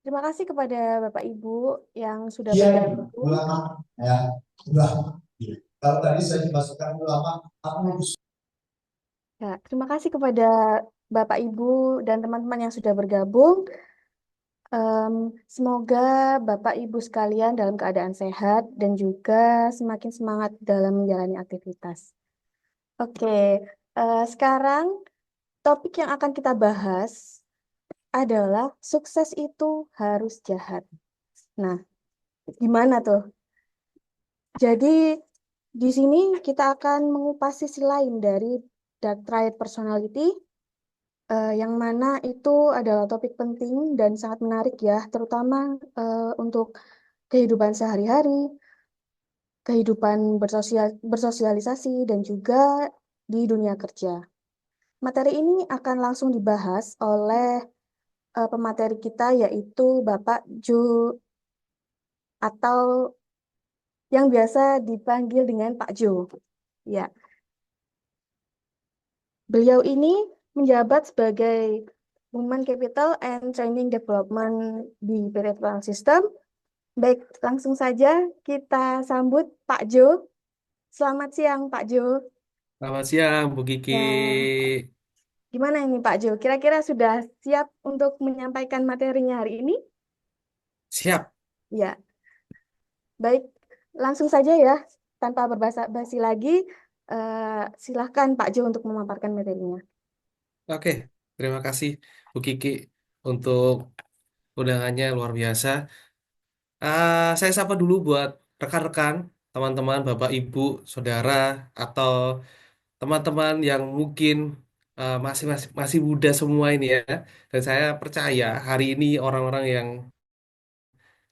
Terima kasih kepada Bapak Ibu yang sudah Iya, bergabung. ulama ya udah. Kalau tadi saya dimasukkan ulama, aku Ya, terima kasih kepada Bapak Ibu dan teman-teman yang sudah bergabung. Semoga Bapak Ibu sekalian dalam keadaan sehat dan juga semakin semangat dalam menjalani aktivitas. Oke, sekarang topik yang akan kita bahas adalah sukses itu harus jahat. Nah, gimana tuh? Jadi di sini kita akan mengupas sisi lain dari dark triad personality, yang mana itu adalah topik penting dan sangat menarik ya, terutama untuk kehidupan sehari-hari, kehidupan bersosialisasi, dan juga di dunia kerja. Materi ini akan langsung dibahas oleh pemateri kita yaitu Bapak Ju atau yang biasa dipanggil dengan Pak Jo. Ya, beliau ini menjabat sebagai Human Capital and Training Development di PT Trans System. Baik, langsung saja kita sambut Pak Jo. Selamat siang, Pak Jo. Selamat siang, Bu Kiki. Ya, gimana ini Pak Jo? Kira-kira sudah siap untuk menyampaikan materinya hari ini? Siap. Ya, baik. Langsung saja ya, tanpa berbasa-basi lagi, silahkan Pak Jo untuk memaparkan materinya. Oke, terima kasih Bu Kiki untuk undangannya luar biasa. Saya sapa dulu buat rekan-rekan, teman-teman, Bapak, Ibu, Saudara, atau teman-teman yang mungkin masih masih masih muda semua ini ya. Dan saya percaya hari ini orang-orang yang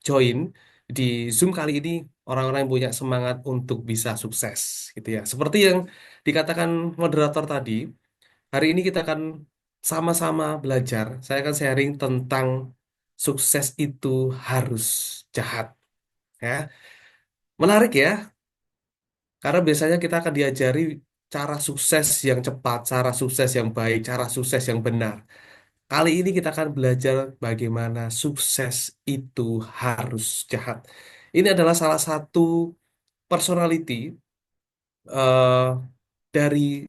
join di Zoom kali ini orang-orang yang punya semangat untuk bisa sukses gitu ya. Seperti yang dikatakan moderator tadi, hari ini kita akan sama-sama belajar. Saya akan sharing tentang sukses itu harus jahat ya. Menarik ya, karena biasanya kita akan diajari cara sukses yang cepat, cara sukses yang baik, cara sukses yang benar. Kali ini kita akan belajar bagaimana sukses itu harus jahat. Ini adalah salah satu personality eh, dari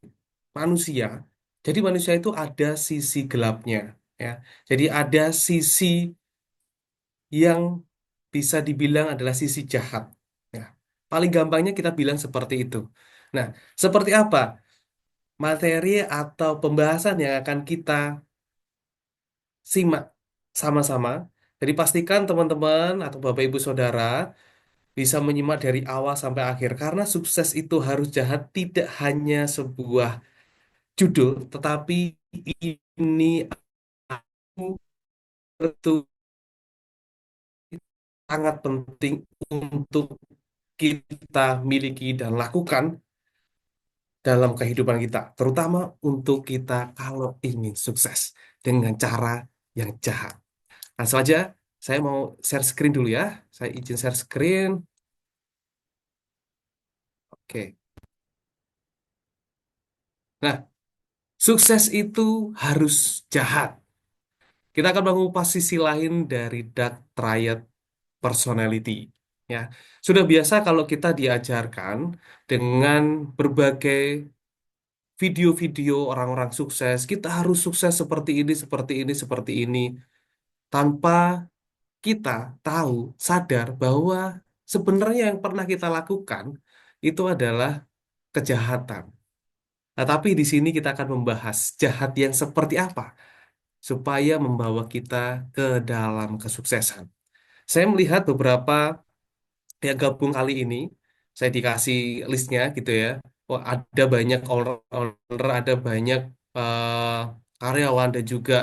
manusia. Jadi manusia itu ada sisi gelapnya, ya. Jadi ada sisi yang bisa dibilang adalah sisi jahat. Ya. Paling gampangnya kita bilang seperti itu. Nah, seperti apa materi atau pembahasan yang akan kita simak sama-sama. Jadi pastikan teman-teman atau Bapak Ibu Saudara bisa menyimak dari awal sampai akhir karena sukses itu harus jahat tidak hanya sebuah judul, tetapi ini itu sangat penting untuk kita miliki dan lakukan dalam kehidupan kita, terutama untuk kita kalau ingin sukses dengan cara yang jahat. Langsung aja, saya mau share screen dulu ya. Saya izin share screen. Oke. Nah, sukses itu harus jahat. Kita akan mengupas sisi lain dari dark triad personality. Ya, sudah biasa kalau kita diajarkan dengan berbagai video-video orang-orang sukses, kita harus sukses seperti ini, seperti ini, seperti ini, tanpa kita tahu, sadar bahwa sebenarnya yang pernah kita lakukan itu adalah kejahatan. Nah, tapi di sini kita akan membahas jahat yang seperti apa supaya membawa kita ke dalam kesuksesan. Saya melihat beberapa yang gabung kali ini, saya dikasih listnya gitu ya. Oh, ada banyak owner, ada banyak eh, karyawan dan juga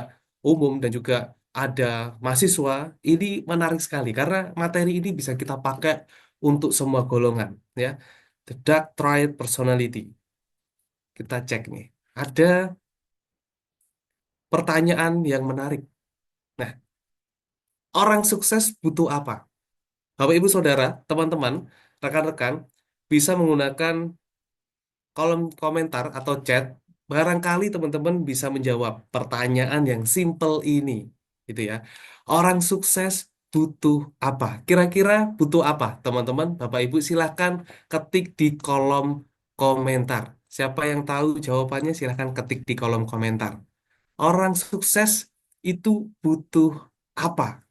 umum dan juga ada mahasiswa. Ini menarik sekali karena materi ini bisa kita pakai untuk semua golongan ya. The Dark Triad Personality. Kita cek nih. Ada pertanyaan yang menarik. Nah, orang sukses butuh apa? Bapak, Ibu, Saudara, teman-teman, rekan-rekan bisa menggunakan kolom komentar atau chat. Barangkali teman-teman bisa menjawab pertanyaan yang simple ini. gitu ya. Orang sukses butuh apa? Kira-kira butuh apa? Teman-teman, Bapak Ibu silahkan ketik di kolom komentar. Siapa yang tahu jawabannya silahkan ketik di kolom komentar. Orang sukses itu butuh apa?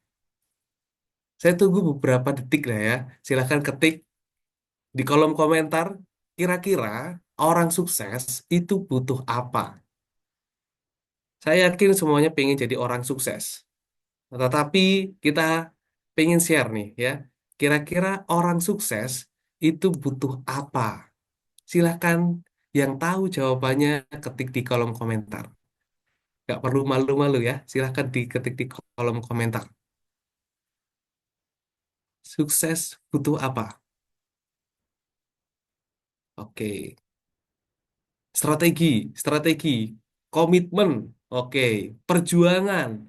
Saya tunggu beberapa detik lah ya. Silahkan ketik di kolom komentar. Kira-kira orang sukses itu butuh apa? Saya yakin semuanya pengen jadi orang sukses. Tetapi kita pengen share nih ya. Kira-kira orang sukses itu butuh apa? Silahkan yang tahu jawabannya ketik di kolom komentar. Gak perlu malu-malu ya. Silahkan diketik di kolom komentar. Sukses butuh apa? Oke. Strategi, strategi, komitmen, oke, perjuangan,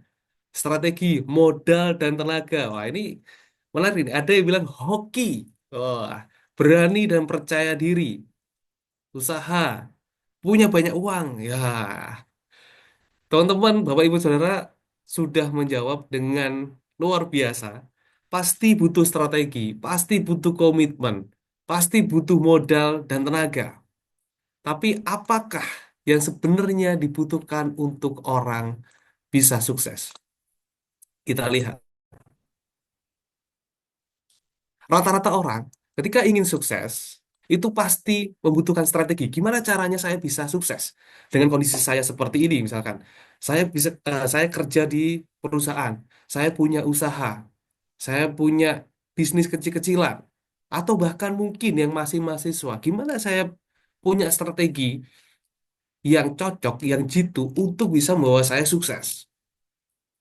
strategi, modal dan tenaga. Wah, ini menarik nih. Ada yang bilang hoki. Wah, berani dan percaya diri, usaha, punya banyak uang. Ya, teman-teman, Bapak Ibu Saudara sudah menjawab dengan luar biasa. Pasti butuh strategi, pasti butuh komitmen, pasti butuh modal dan tenaga. Tapi apakah yang sebenarnya dibutuhkan untuk orang bisa sukses? Kita lihat. Rata-rata orang ketika ingin sukses, itu pasti membutuhkan strategi. Gimana caranya saya bisa sukses? Dengan kondisi saya seperti ini, misalkan. Saya kerja di perusahaan, saya punya usaha, saya punya bisnis kecil-kecilan, atau bahkan mungkin yang masih mahasiswa. Gimana saya punya strategi yang cocok, yang jitu untuk bisa membawa saya sukses.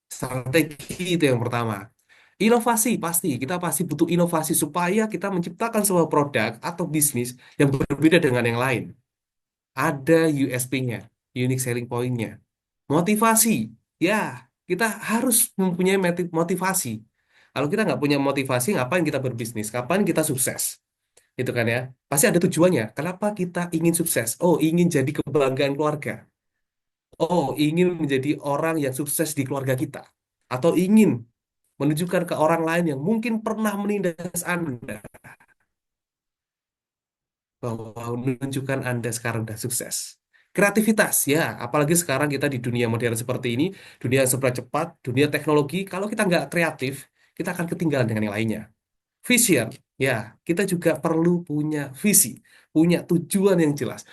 Strategi itu yang pertama. Inovasi pasti, kita pasti butuh inovasi supaya kita menciptakan sebuah produk atau bisnis yang berbeda dengan yang lain. Ada USP-nya, unique selling point-nya. Motivasi, ya kita harus mempunyai motivasi. Kalau kita nggak punya motivasi, ngapain kita berbisnis? Kapan kita sukses? Itu kan ya. Pasti ada tujuannya. Kenapa kita ingin sukses? Oh, ingin jadi kebanggaan keluarga. Oh, ingin menjadi orang yang sukses di keluarga kita. Atau ingin menunjukkan ke orang lain yang mungkin pernah menindas Anda bahwa menunjukkan Anda sekarang sudah sukses. Kreativitas, ya, apalagi sekarang kita di dunia modern seperti ini, dunia yang serba cepat, dunia teknologi, kalau kita nggak kreatif, kita akan ketinggalan dengan yang lainnya. Vision, ya, kita juga perlu punya visi, punya tujuan yang jelas.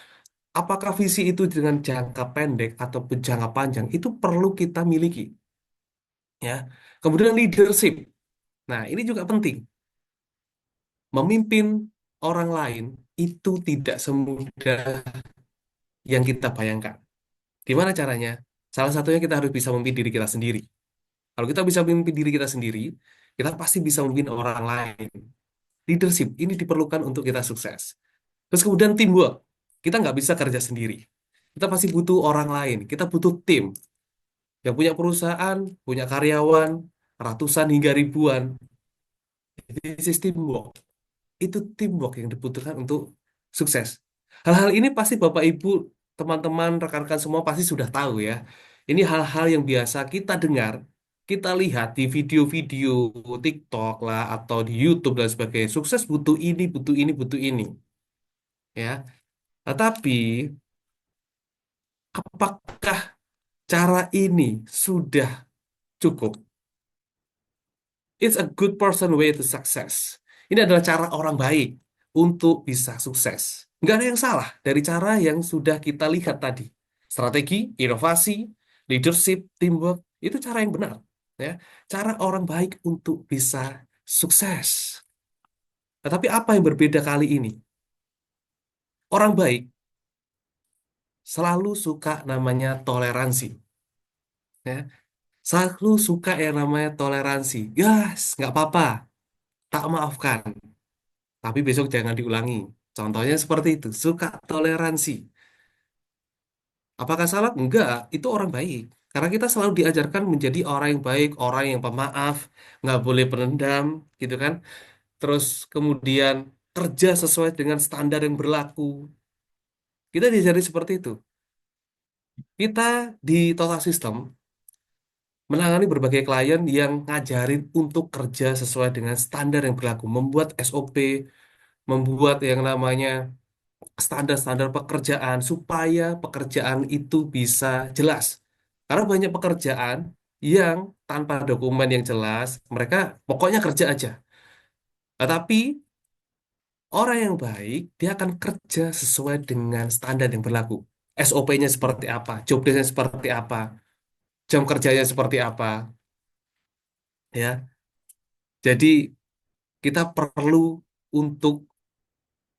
Apakah visi itu dengan jangka pendek ataupun jangka panjang, itu perlu kita miliki, ya. Kemudian leadership. Nah, ini juga penting. Memimpin orang lain itu tidak semudah yang kita bayangkan. Gimana caranya? Salah satunya kita harus bisa memimpin diri kita sendiri. Kalau kita bisa memimpin diri kita sendiri, kita pasti bisa memimpin orang lain. Leadership ini diperlukan untuk kita sukses. Terus kemudian teamwork. Kita nggak bisa kerja sendiri. Kita pasti butuh orang lain. Kita butuh tim. Yang punya perusahaan, punya karyawan, ratusan hingga ribuan. Ini sistem teamwork. Itu teamwork yang dibutuhkan untuk sukses. Hal-hal ini pasti Bapak Ibu, teman-teman, rekan-rekan semua pasti sudah tahu ya. Ini hal-hal yang biasa kita dengar, kita lihat di video-video TikTok lah atau di YouTube dan sebagainya. Sukses butuh ini, butuh ini, butuh ini. Ya. Tetapi apakah cara ini sudah cukup? It's a good person way to success. Ini adalah cara orang baik untuk bisa sukses. Nggak ada yang salah dari cara yang sudah kita lihat tadi. Strategi, inovasi, leadership, teamwork, itu cara yang benar. Ya. Cara orang baik untuk bisa sukses. Tetapi apa yang berbeda kali ini? Orang baik selalu suka namanya toleransi. Ya. Selalu suka yang namanya toleransi. Yes, nggak apa-apa, tak maafkan. Tapi besok jangan diulangi. Contohnya seperti itu, suka toleransi. Apakah salah? Enggak, itu orang baik. Karena kita selalu diajarkan menjadi orang yang baik, orang yang pemaaf, nggak boleh penendam, gitu kan. Terus kemudian kerja sesuai dengan standar yang berlaku. Kita diajari seperti itu. Kita di total system menangani berbagai klien yang ngajarin untuk kerja sesuai dengan standar yang berlaku, membuat SOP, membuat yang namanya standar-standar pekerjaan supaya pekerjaan itu bisa jelas. Karena banyak pekerjaan yang tanpa dokumen yang jelas, mereka pokoknya kerja aja. Tetapi orang yang baik, dia akan kerja sesuai dengan standar yang berlaku. SOP-nya seperti apa, job desk-nya seperti apa, jam kerjanya seperti apa, ya. Jadi kita perlu untuk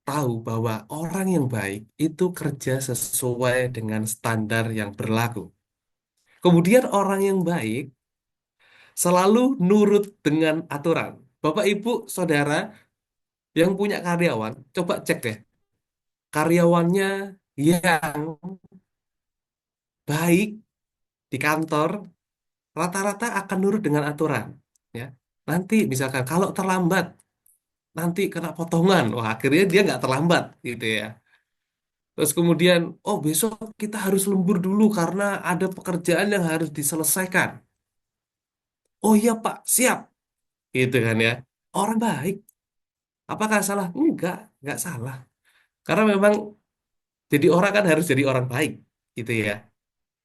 tahu bahwa orang yang baik itu kerja sesuai dengan standar yang berlaku. Kemudian orang yang baik selalu nurut dengan aturan. Bapak, Ibu, Saudara yang punya karyawan, coba cek deh. Karyawannya yang baik di kantor rata-rata akan nurut dengan aturan. Ya. Nanti misalkan kalau terlambat, nanti kena potongan. Wah, akhirnya dia nggak terlambat gitu ya. Terus kemudian, oh besok kita harus lembur dulu karena ada pekerjaan yang harus diselesaikan. Oh iya Pak, siap. Gitu kan ya. Orang baik. Apakah salah? Enggak salah. Karena memang jadi orang kan harus jadi orang baik. Gitu ya.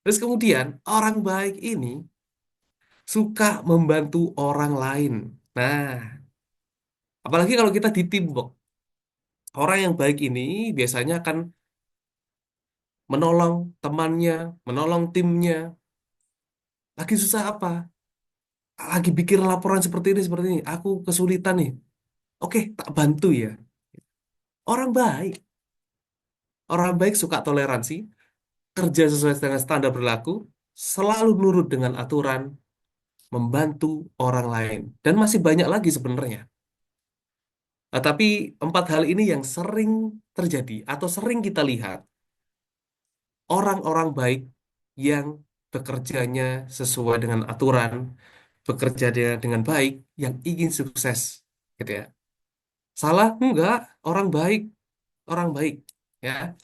Terus kemudian, orang baik ini suka membantu orang lain. Nah, apalagi kalau kita di teamwork. Orang yang baik ini biasanya akan menolong temannya, menolong timnya. Lagi susah apa? Lagi bikin laporan seperti ini. Aku kesulitan nih. Oke, tak bantu ya. Orang baik. Orang baik suka toleransi, kerja sesuai dengan standar berlaku, selalu nurut dengan aturan, membantu orang lain. Dan masih banyak lagi sebenarnya. Nah, tapi empat hal ini yang sering terjadi atau sering kita lihat. Orang-orang baik yang bekerjanya sesuai dengan aturan, bekerja dengan baik, yang ingin sukses. Gitu ya. Salah? Enggak. Orang baik. Orang baik. Ya.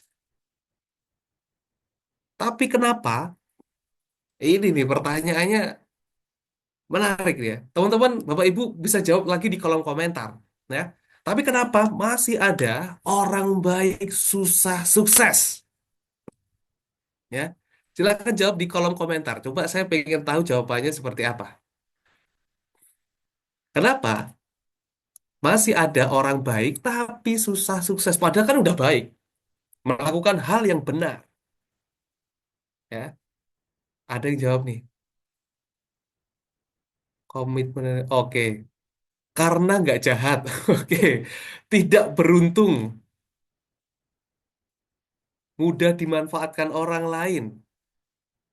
Tapi kenapa? Ini nih pertanyaannya menarik ya. Teman-teman, Bapak Ibu bisa jawab lagi di kolom komentar. Ya. Tapi kenapa masih ada orang baik susah sukses? Ya. Silakan jawab di kolom komentar. Coba saya pengen tahu jawabannya seperti apa. Kenapa? Masih ada orang baik tapi susah sukses. Padahal kan udah baik. Melakukan hal yang benar. Ya. Ada yang jawab nih. Komitmen. Oke. Karena nggak jahat. Oke. Tidak beruntung. Mudah dimanfaatkan orang lain.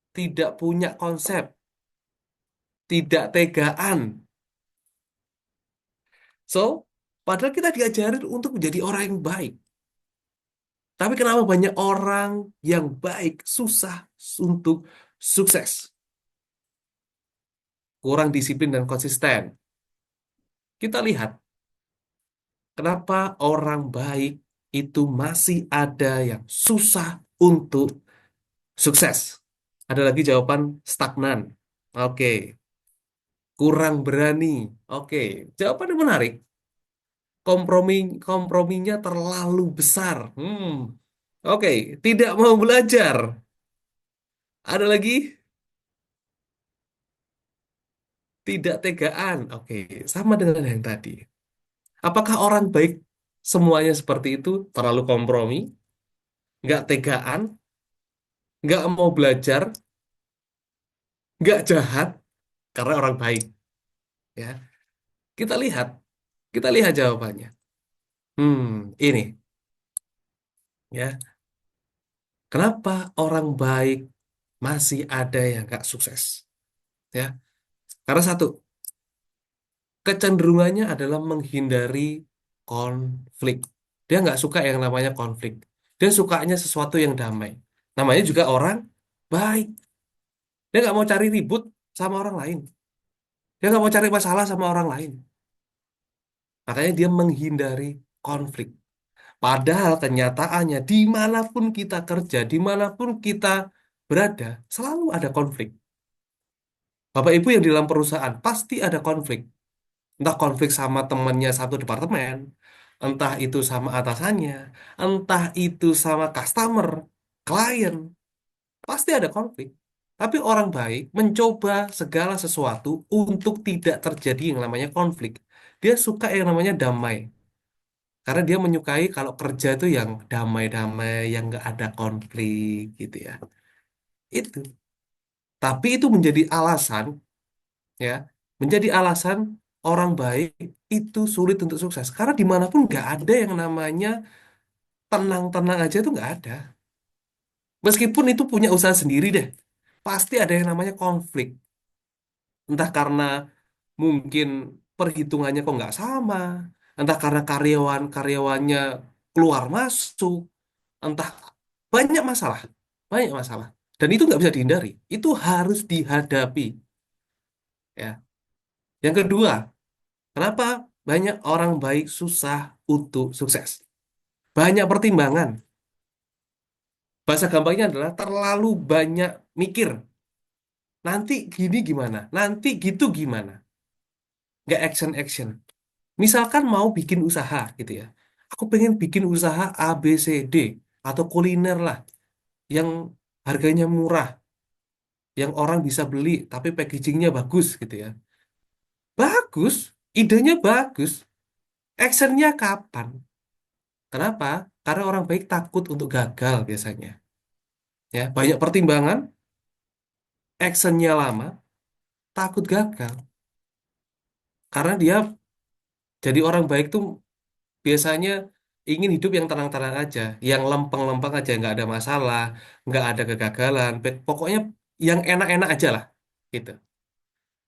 Tidak punya konsep. Tidak tegaan. So, padahal kita diajarin untuk menjadi orang yang baik. Tapi kenapa banyak orang yang baik susah untuk sukses? Kurang disiplin dan konsisten. Kita lihat kenapa orang baik itu masih ada yang susah untuk sukses. Ada lagi jawaban stagnan. Oke. Kurang berani. Oke. Jawabannya menarik. Komprominya terlalu besar. Oke. Tidak mau belajar. Ada lagi tidak tegaan. Oke. Sama dengan yang tadi. Apakah orang baik semuanya seperti itu? Terlalu kompromi? Nggak tegaan? Nggak mau belajar? Nggak jahat? Karena orang baik. Ya, kita lihat jawabannya. Ini ya, kenapa orang baik masih ada yang nggak sukses? Ya, karena satu, kecenderungannya adalah menghindari konflik. Dia nggak suka yang namanya konflik. Dia sukanya sesuatu yang damai. Namanya juga orang baik. Dia nggak mau cari ribut sama orang lain. Dia nggak mau cari masalah sama orang lain. Makanya dia menghindari konflik. Padahal kenyataannya dimanapun kita kerja, dimanapun kita berada, selalu ada konflik. Bapak Ibu yang di dalam perusahaan pasti ada konflik. Entah konflik sama temannya satu departemen, entah itu sama atasannya, entah itu sama customer, klien, pasti ada konflik. Tapi orang baik mencoba segala sesuatu untuk tidak terjadi yang namanya konflik. Dia suka yang namanya damai. Karena dia menyukai kalau kerja itu yang damai-damai, yang nggak ada konflik gitu ya. Itu. Tapi itu menjadi alasan ya, menjadi alasan orang baik itu sulit untuk sukses. Karena dimanapun nggak ada yang namanya tenang-tenang aja itu nggak ada. Meskipun itu punya usaha sendiri deh, pasti ada yang namanya konflik. Entah karena mungkin perhitungannya kok nggak sama, entah karena karyawan-karyawannya keluar masuk, entah banyak masalah. Dan itu nggak bisa dihindari, itu harus dihadapi. Ya. Yang kedua, kenapa banyak orang baik susah untuk sukses? Banyak pertimbangan. Bahasa gampangnya adalah terlalu banyak mikir. Nanti gini gimana? Nanti gitu gimana? Nggak action-action. Misalkan mau bikin usaha gitu ya. Aku pengen bikin usaha A, B, C, D. Atau kuliner lah. Yang harganya murah. Yang orang bisa beli tapi packagingnya bagus gitu ya. Bagus. Idenya bagus. Actionnya kapan? Kenapa? Karena orang baik takut untuk gagal biasanya. Ya, banyak pertimbangan, actionnya lama, takut gagal. Karena dia jadi orang baik tuh biasanya ingin hidup yang tenang-tenang aja, yang lempeng-lempeng aja, nggak ada masalah, nggak ada kegagalan. Pokoknya yang enak-enak aja lah, gitu.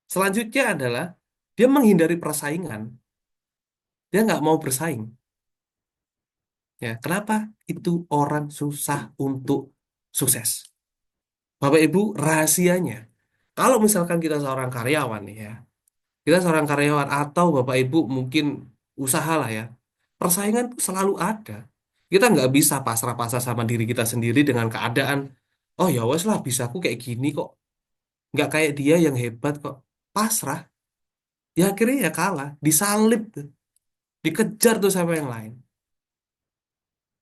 Selanjutnya adalah dia menghindari persaingan. Dia nggak mau bersaing. Ya, kenapa? Itu orang susah untuk sukses. Bapak Ibu, rahasianya. Kalau misalkan kita seorang karyawan nih ya, kita seorang karyawan atau Bapak Ibu mungkin usaha lah ya, persaingan tuh selalu ada. Kita nggak bisa pasrah-pasrah sama diri kita sendiri dengan keadaan, oh ya wes lah bisa aku kayak gini kok, nggak kayak dia yang hebat kok. Pasrah, ya akhirnya ya kalah, disalib tuh, dikejar tuh sama yang lain.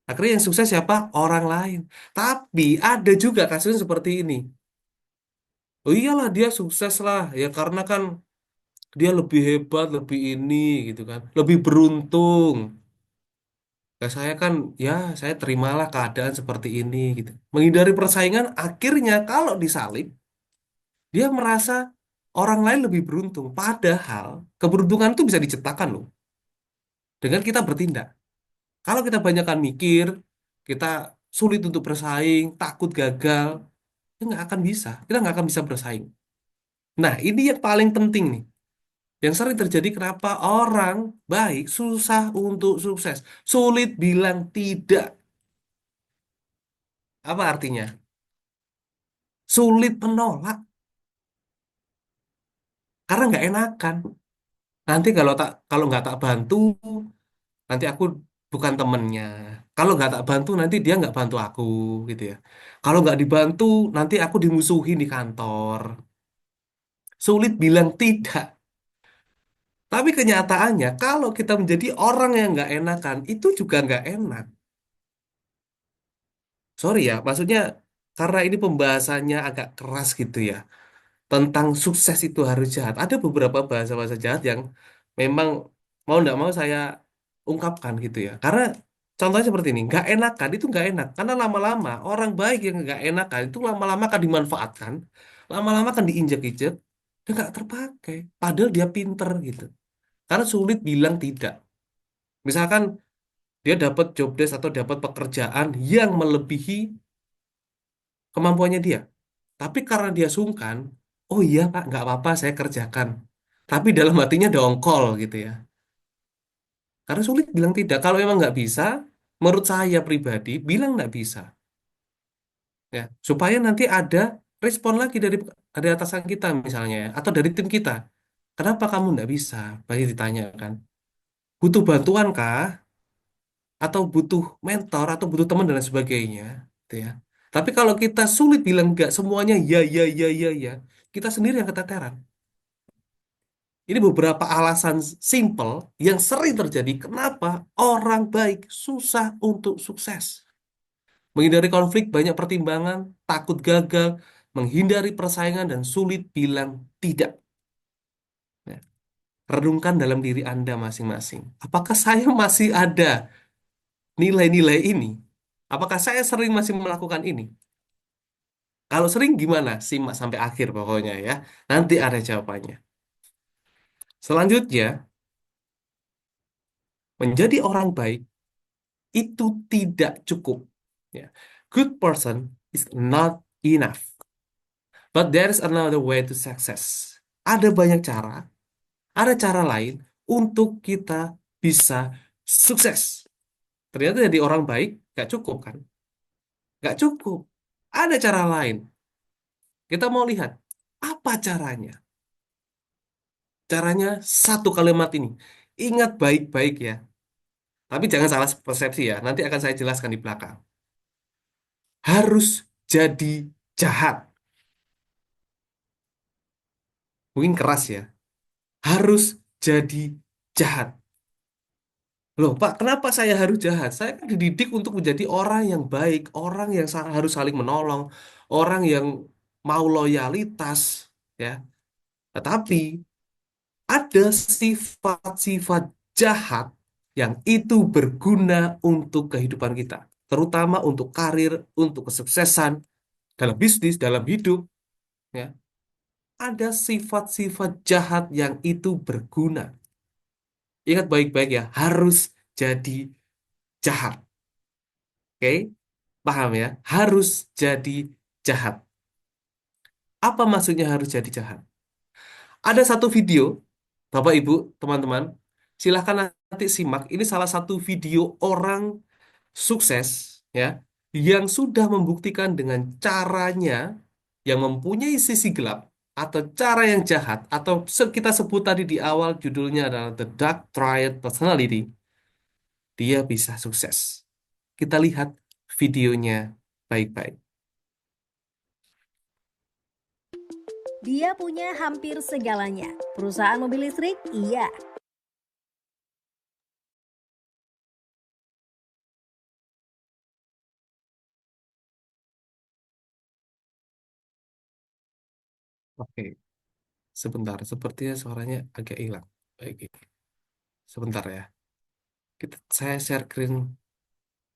Akhirnya yang sukses siapa? Orang lain. Tapi ada juga kasus seperti ini. Oh iyalah dia sukses lah ya karena kan dia lebih hebat, lebih ini gitu kan, lebih beruntung. Ya saya kan, ya saya terimalah keadaan seperti ini gitu. Menghindari persaingan, akhirnya kalau disalib, dia merasa orang lain lebih beruntung. Padahal keberuntungan itu bisa diciptakan loh, dengan kita bertindak. Kalau kita banyakkan mikir, kita sulit untuk bersaing, takut gagal, kita nggak akan bisa. Kita nggak akan bisa bersaing. Nah, ini yang paling penting nih. Yang sering terjadi kenapa orang baik susah untuk sukses. Sulit bilang tidak. Apa artinya? Sulit menolak karena nggak enakan. Nanti kalau nggak tak bantu, nanti aku bukan temennya. Kalau nggak tak bantu, nanti dia nggak bantu aku, gitu ya. Kalau nggak dibantu, nanti aku dimusuhin di kantor. Sulit bilang tidak. Tapi kenyataannya, kalau kita menjadi orang yang nggak enakan, itu juga nggak enak. Sorry ya, maksudnya karena ini pembahasannya agak keras gitu ya. Tentang sukses itu harus jahat. Ada beberapa bahasa-bahasa jahat yang memang mau nggak mau saya ungkapkan gitu ya. Karena contohnya seperti ini, nggak enakan itu nggak enak. Karena lama-lama orang baik yang nggak enakan itu lama-lama akan dimanfaatkan, lama-lama akan diinjek-injek dan nggak terpakai. Padahal dia pinter gitu. Karena sulit bilang tidak. Misalkan dia dapat job desk atau dapat pekerjaan yang melebihi kemampuannya dia. Tapi karena dia sungkan, oh iya Pak, nggak apa-apa saya kerjakan. Tapi dalam hatinya dongkol gitu ya. Karena sulit bilang tidak. Kalau memang nggak bisa, menurut saya pribadi, bilang nggak bisa. Ya, supaya nanti ada respon lagi dari atasan kita misalnya, ya, atau dari tim kita. Kenapa kamu nggak bisa? Pasti ditanyakan. Butuh bantuan kah? Atau butuh mentor, atau butuh teman dan lain sebagainya. Gitu ya. Tapi kalau kita sulit bilang nggak semuanya ya, ya, ya, ya, ya. kita sendiri yang keteteran. Ini beberapa alasan simple yang sering terjadi kenapa orang baik susah untuk sukses. Menghindari konflik banyak pertimbangan, takut gagal, menghindari persaingan dan sulit bilang tidak. Ya. Renungkan dalam diri Anda masing-masing. Apakah saya masih ada nilai-nilai ini? Apakah saya sering masih melakukan ini? Kalau sering gimana? Simak sampai akhir pokoknya ya. Nanti ada jawabannya. Selanjutnya, menjadi orang baik itu tidak cukup. Ya. Good person is not enough. But there is another way to success. Ada banyak cara, ada cara lain untuk kita bisa sukses. Ternyata jadi orang baik gak cukup kan? Gak cukup. Ada cara lain. Kita mau lihat apa caranya. Caranya satu kalimat ini. Ingat baik-baik ya. Tapi jangan salah persepsi ya. Nanti akan saya jelaskan di belakang. Harus jadi jahat. Mungkin keras ya. Harus jadi jahat. Loh, Pak, kenapa saya harus jahat? Saya kan dididik untuk menjadi orang yang baik, orang yang harus saling menolong, orang yang mau loyalitas, ya. Tetapi ada sifat-sifat jahat yang itu berguna untuk kehidupan kita, terutama untuk karir, untuk kesuksesan dalam bisnis, dalam hidup, ya. Ada sifat-sifat jahat yang itu berguna. Ingat baik-baik ya, harus jadi jahat. Oke, paham ya? Harus jadi jahat. Apa maksudnya harus jadi jahat? Ada satu video, Bapak Ibu, teman-teman, silahkan nanti simak. Ini salah satu video orang sukses ya, yang sudah membuktikan dengan caranya yang mempunyai sisi gelap atau cara yang jahat atau kita sebut tadi di awal judulnya adalah The Dark Triad Personality. Dia bisa sukses. Kita lihat videonya baik-baik. Dia punya hampir segalanya. Perusahaan mobil listrik, iya. Oke, sebentar. Sepertinya suaranya agak hilang. Baik, sebentar ya. Saya share screen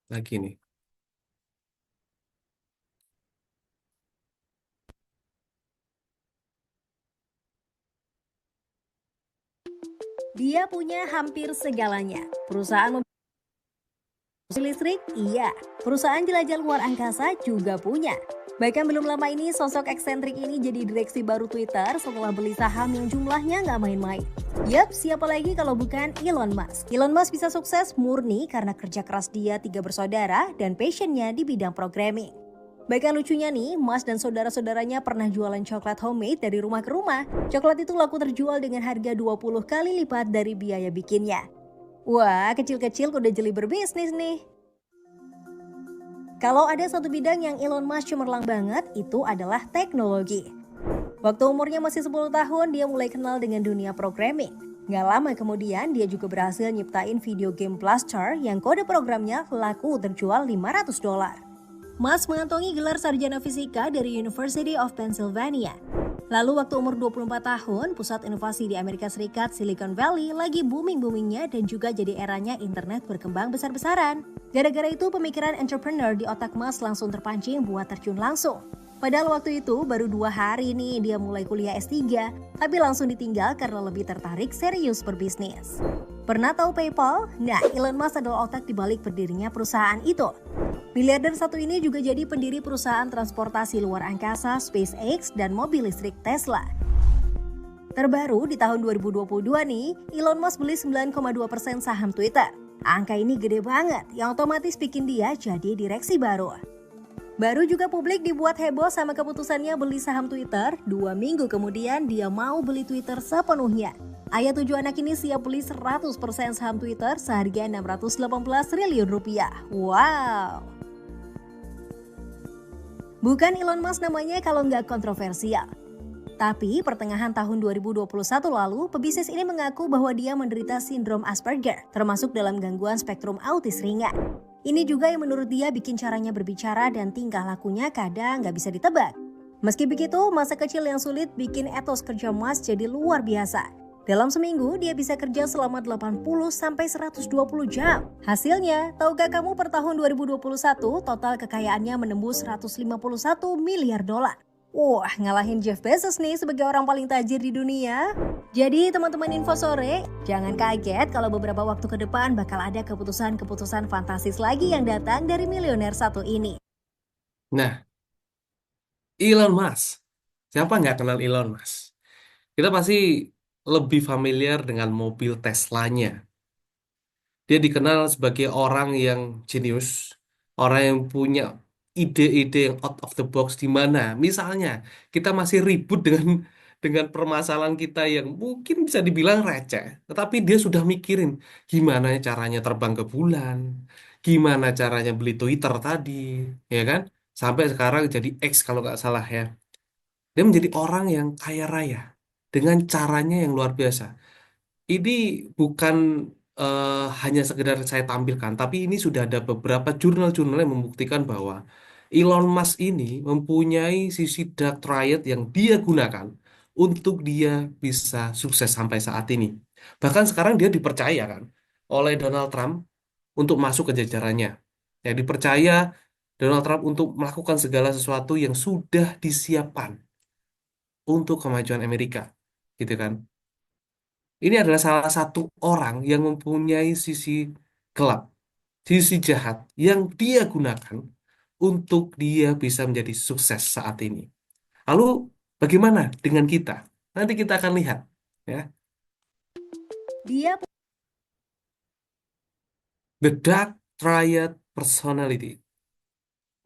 lagi nih. Dia punya hampir segalanya. Perusahaan mobil listrik, iya. Perusahaan jelajah luar angkasa juga punya. Bahkan belum lama ini sosok eksentrik ini jadi direksi baru Twitter setelah beli saham yang jumlahnya nggak main-main. Yap, siapa lagi kalau bukan Elon Musk. Elon Musk bisa sukses murni karena kerja keras dia 3 bersaudara dan passionnya di bidang programming. Bahkan lucunya nih, Musk dan saudara-saudaranya pernah jualan coklat homemade dari rumah ke rumah. Coklat itu laku terjual dengan harga 20 kali lipat dari biaya bikinnya. Wah, kecil-kecil udah jeli berbisnis nih. Kalau ada satu bidang yang Elon Musk cemerlang banget, itu adalah teknologi. Waktu umurnya masih 10 tahun, dia mulai kenal dengan dunia programming. Gak lama kemudian, dia juga berhasil nyiptain video game Blaster yang kode programnya laku terjual $500. Musk mengantongi gelar sarjana fisika dari University of Pennsylvania. Lalu waktu umur 24 tahun, pusat inovasi di Amerika Serikat, Silicon Valley, lagi booming-boomingnya dan juga jadi eranya internet berkembang besar-besaran. Gara-gara itu pemikiran entrepreneur di otak Musk langsung terpancing buat terjun langsung. Padahal waktu itu baru 2 hari nih dia mulai kuliah S3, tapi langsung ditinggal karena lebih tertarik serius berbisnis. Pernah tahu PayPal? Nah, Elon Musk adalah otak dibalik berdirinya perusahaan itu. Miliarder satu ini juga jadi pendiri perusahaan transportasi luar angkasa SpaceX dan mobil listrik Tesla. Terbaru di tahun 2022 nih, Elon Musk beli 9,2% saham Twitter. Angka ini gede banget, yang otomatis bikin dia jadi direksi baru. Baru juga publik dibuat heboh sama keputusannya beli saham Twitter, 2 minggu kemudian dia mau beli Twitter sepenuhnya. Ayah 7 anak ini siap beli 100% saham Twitter seharga 618 triliun rupiah. Wow! Bukan Elon Musk namanya kalau nggak kontroversial. Tapi pertengahan tahun 2021 lalu, pebisnis ini mengaku bahwa dia menderita sindrom Asperger, termasuk dalam gangguan spektrum autis ringan. Ini juga yang menurut dia bikin caranya berbicara dan tingkah lakunya kadang nggak bisa ditebak. Meski begitu, masa kecil yang sulit bikin etos kerja Mas jadi luar biasa. Dalam seminggu, dia bisa kerja selama 80-120 jam. Hasilnya, tahukah kamu per tahun 2021, total kekayaannya menembus 151 miliar dolar. Wah, ngalahin Jeff Bezos nih sebagai orang paling tajir di dunia. Jadi teman-teman Info Sore, jangan kaget kalau beberapa waktu ke depan bakal ada keputusan-keputusan fantastis lagi yang datang dari milioner satu ini. Nah, Elon Musk. Siapa nggak kenal Elon Musk? Kita pasti lebih familiar dengan mobil Teslanya. Dia dikenal sebagai orang yang jenius, orang yang punya ide-ide yang out of the box, di mana misalnya kita masih ribut dengan permasalahan kita yang mungkin bisa dibilang receh, tetapi dia sudah mikirin gimana caranya terbang ke bulan, gimana caranya beli Twitter tadi, ya kan? Sampai sekarang jadi X kalau nggak salah ya. Dia menjadi orang yang kaya raya dengan caranya yang luar biasa. Ini bukan hanya sekedar saya tampilkan, tapi ini sudah ada beberapa jurnal-jurnal yang membuktikan bahwa Elon Musk ini mempunyai sisi dark triad yang dia gunakan untuk dia bisa sukses sampai saat ini. Bahkan sekarang dia dipercaya kan oleh Donald Trump untuk masuk ke jajarannya. Ya, dipercaya Donald Trump untuk melakukan segala sesuatu yang sudah disiapkan untuk kemajuan Amerika, gitu kan. Ini adalah salah satu orang yang mempunyai sisi gelap, sisi jahat yang dia gunakan untuk dia bisa menjadi sukses saat ini. Lalu bagaimana dengan kita? Nanti kita akan lihat, ya. Dia The Dark Triad Personality.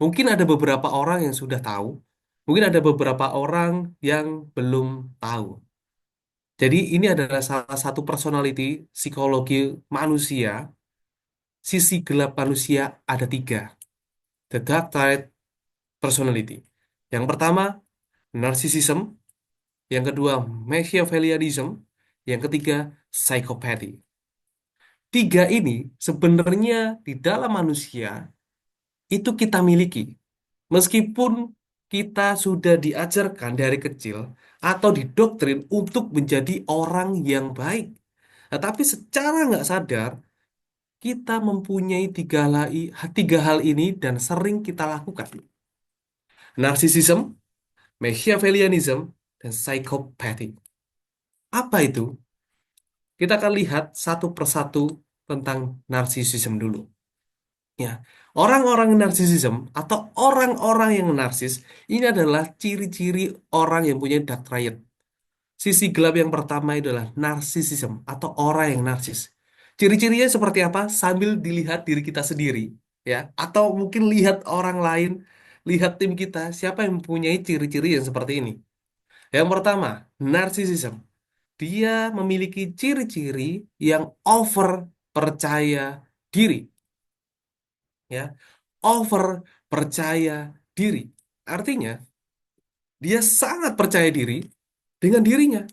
Mungkin ada beberapa orang yang sudah tahu, mungkin ada beberapa orang yang belum tahu. Jadi ini adalah salah satu personality psikologi manusia. Sisi gelap manusia ada tiga. The Dark Triad Personality. Yang pertama, narcissism. Yang kedua, Machiavellianism. Yang ketiga, psychopathy. Tiga ini sebenarnya di dalam manusia itu kita miliki. Meskipun kita sudah diajarkan dari kecil atau didoktrin untuk menjadi orang yang baik. Tetapi secara nggak sadar, kita mempunyai tiga hal ini dan sering kita lakukan. Narcissism, Machiavellianism, dan psychopathy. Apa itu? Kita akan lihat satu persatu tentang narcissism dulu. Ya, orang-orang narsisism atau orang-orang yang narsis ini adalah ciri-ciri orang yang punya dark triad. Sisi gelap yang pertama adalah narsisism atau orang yang narsis. Ciri-cirinya seperti apa? Sambil dilihat diri kita sendiri, ya, atau mungkin lihat orang lain, lihat tim kita, siapa yang mempunyai ciri-ciri yang seperti ini. Yang pertama, narsisism. Dia memiliki ciri-ciri yang over percaya diri, ya, over percaya diri. Artinya, dia sangat percaya diri dengan dirinya,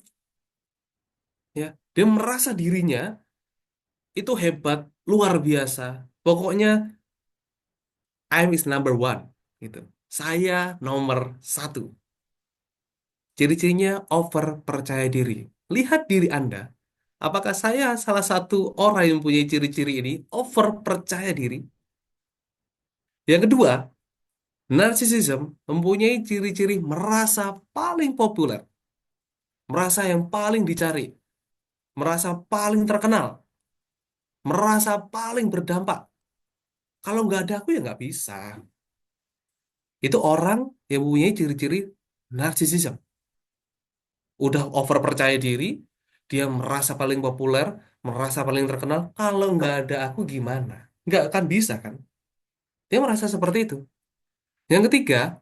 ya. Dia merasa dirinya itu hebat, luar biasa. Pokoknya, I'm is number one, gitu. Saya nomor satu. Ciri-cirinya over percaya diri. Lihat diri Anda. Apakah saya salah satu orang yang punya ciri-ciri ini, over percaya diri? Yang kedua, narcissism mempunyai ciri-ciri merasa paling populer, merasa yang paling dicari, merasa paling terkenal, merasa paling berdampak. Kalau nggak ada aku ya nggak bisa. Itu orang yang mempunyai ciri-ciri narcissism. Udah over percaya diri, dia merasa paling populer, merasa paling terkenal. Kalau nggak ada aku gimana? Nggak akan bisa kan? Dia merasa seperti itu. Yang ketiga,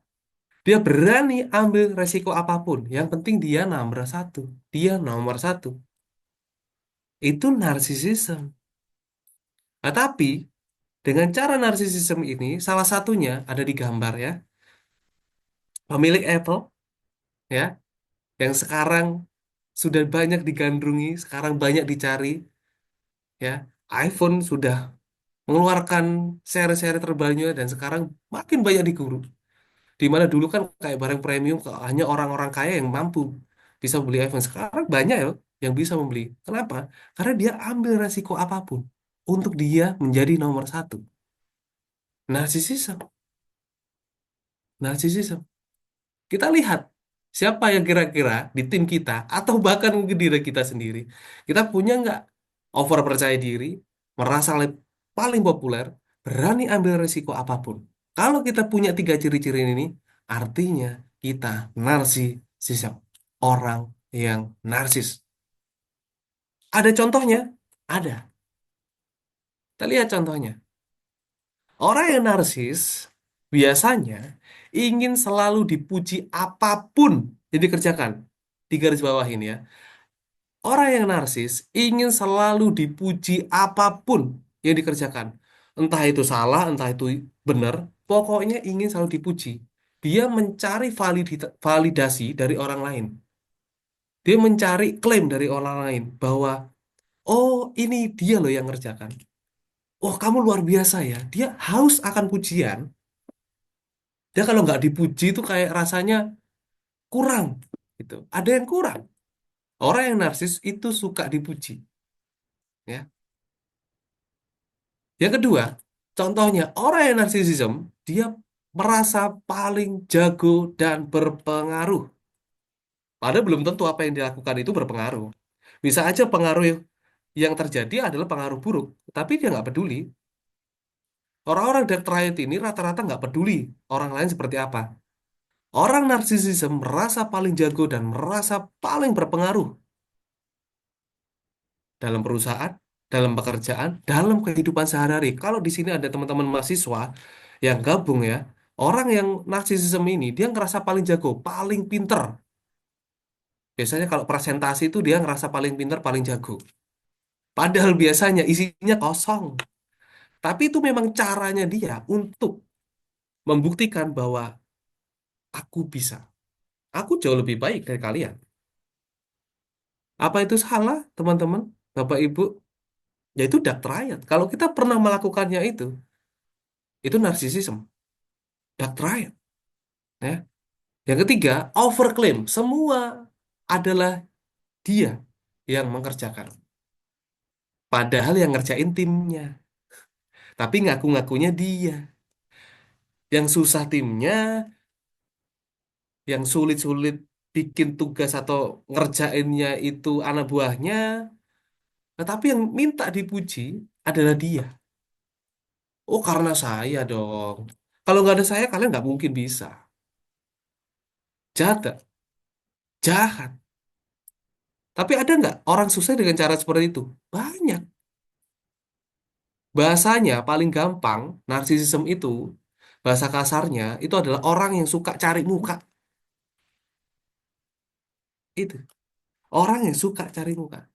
dia berani ambil resiko apapun. Yang penting dia nomor satu. Dia nomor satu. Itu narsisism. Nah, tapi dengan cara narsisism ini, salah satunya ada di gambar ya. Pemilik Apple, ya, yang sekarang sudah banyak digandrungi, sekarang banyak dicari, ya. iPhone sudah mengeluarkan seri-seri terbarunya dan sekarang makin banyak diburu. Di mana dulu kan kayak barang premium hanya orang-orang kaya yang mampu bisa beli iPhone. Sekarang banyak ya yang bisa membeli. Kenapa? Karena dia ambil resiko apapun untuk dia menjadi nomor satu. Narsisisme, narsisisme. Kita lihat siapa yang kira-kira di tim kita atau bahkan mungkin diri kita sendiri. Kita punya nggak over percaya diri, merasa paling populer, berani ambil resiko apapun. Kalau kita punya tiga ciri-ciri ini, artinya kita narsisisme. Orang yang narsis. Ada contohnya? Ada. Kita lihat contohnya. Orang yang narsis biasanya ingin selalu dipuji apapun yang dikerjakan. Di garis bawah ini ya. Orang yang narsis ingin selalu dipuji apapun yang dikerjakan. Entah itu salah, entah itu benar, pokoknya ingin selalu dipuji. Dia mencari validasi dari orang lain. Dia mencari klaim dari orang lain bahwa, oh ini dia loh yang ngerjakan. Oh kamu luar biasa ya. Dia haus akan pujian. Dia kalau nggak dipuji itu kayak rasanya kurang. Gitu. Ada yang kurang. Orang yang narsis itu suka dipuji. Ya. Yang kedua, contohnya orang yang narsisism, dia merasa paling jago dan berpengaruh. Padahal belum tentu apa yang dilakukan itu berpengaruh. Bisa aja pengaruh yang terjadi adalah pengaruh buruk, tapi dia nggak peduli. Orang-orang dark triad ini rata-rata nggak peduli orang lain seperti apa. Orang narsisism merasa paling jago dan merasa paling berpengaruh dalam perusahaan, dalam pekerjaan, dalam kehidupan sehari-hari. Kalau di sini ada teman-teman mahasiswa yang gabung ya, orang yang narsisism ini dia ngerasa paling jago, paling pinter. Biasanya kalau presentasi itu dia ngerasa paling pinter, paling jago. Padahal biasanya isinya kosong. Tapi itu memang caranya dia untuk membuktikan bahwa aku bisa. Aku jauh lebih baik dari kalian. Apa itu salah, teman-teman? Bapak Ibu? Yaitu dark triad. Kalau kita pernah melakukannya itu narsisism, dark triad. Ya. Yang ketiga, overclaim. Semua adalah dia yang mengerjakan. Padahal yang ngerjain timnya. Tapi ngaku-ngakunya dia. Yang susah timnya, yang sulit-sulit bikin tugas atau ngerjainnya itu anak buahnya. Tetapi yang minta dipuji adalah dia. Oh, karena saya dong. Kalau nggak ada saya, kalian nggak mungkin bisa. Jahat, nggak? Jahat. Tapi ada nggak orang sukses dengan cara seperti itu? Banyak. Bahasanya paling gampang, narsisism itu, bahasa kasarnya, itu adalah orang yang suka cari muka. Itu. Orang yang suka cari muka.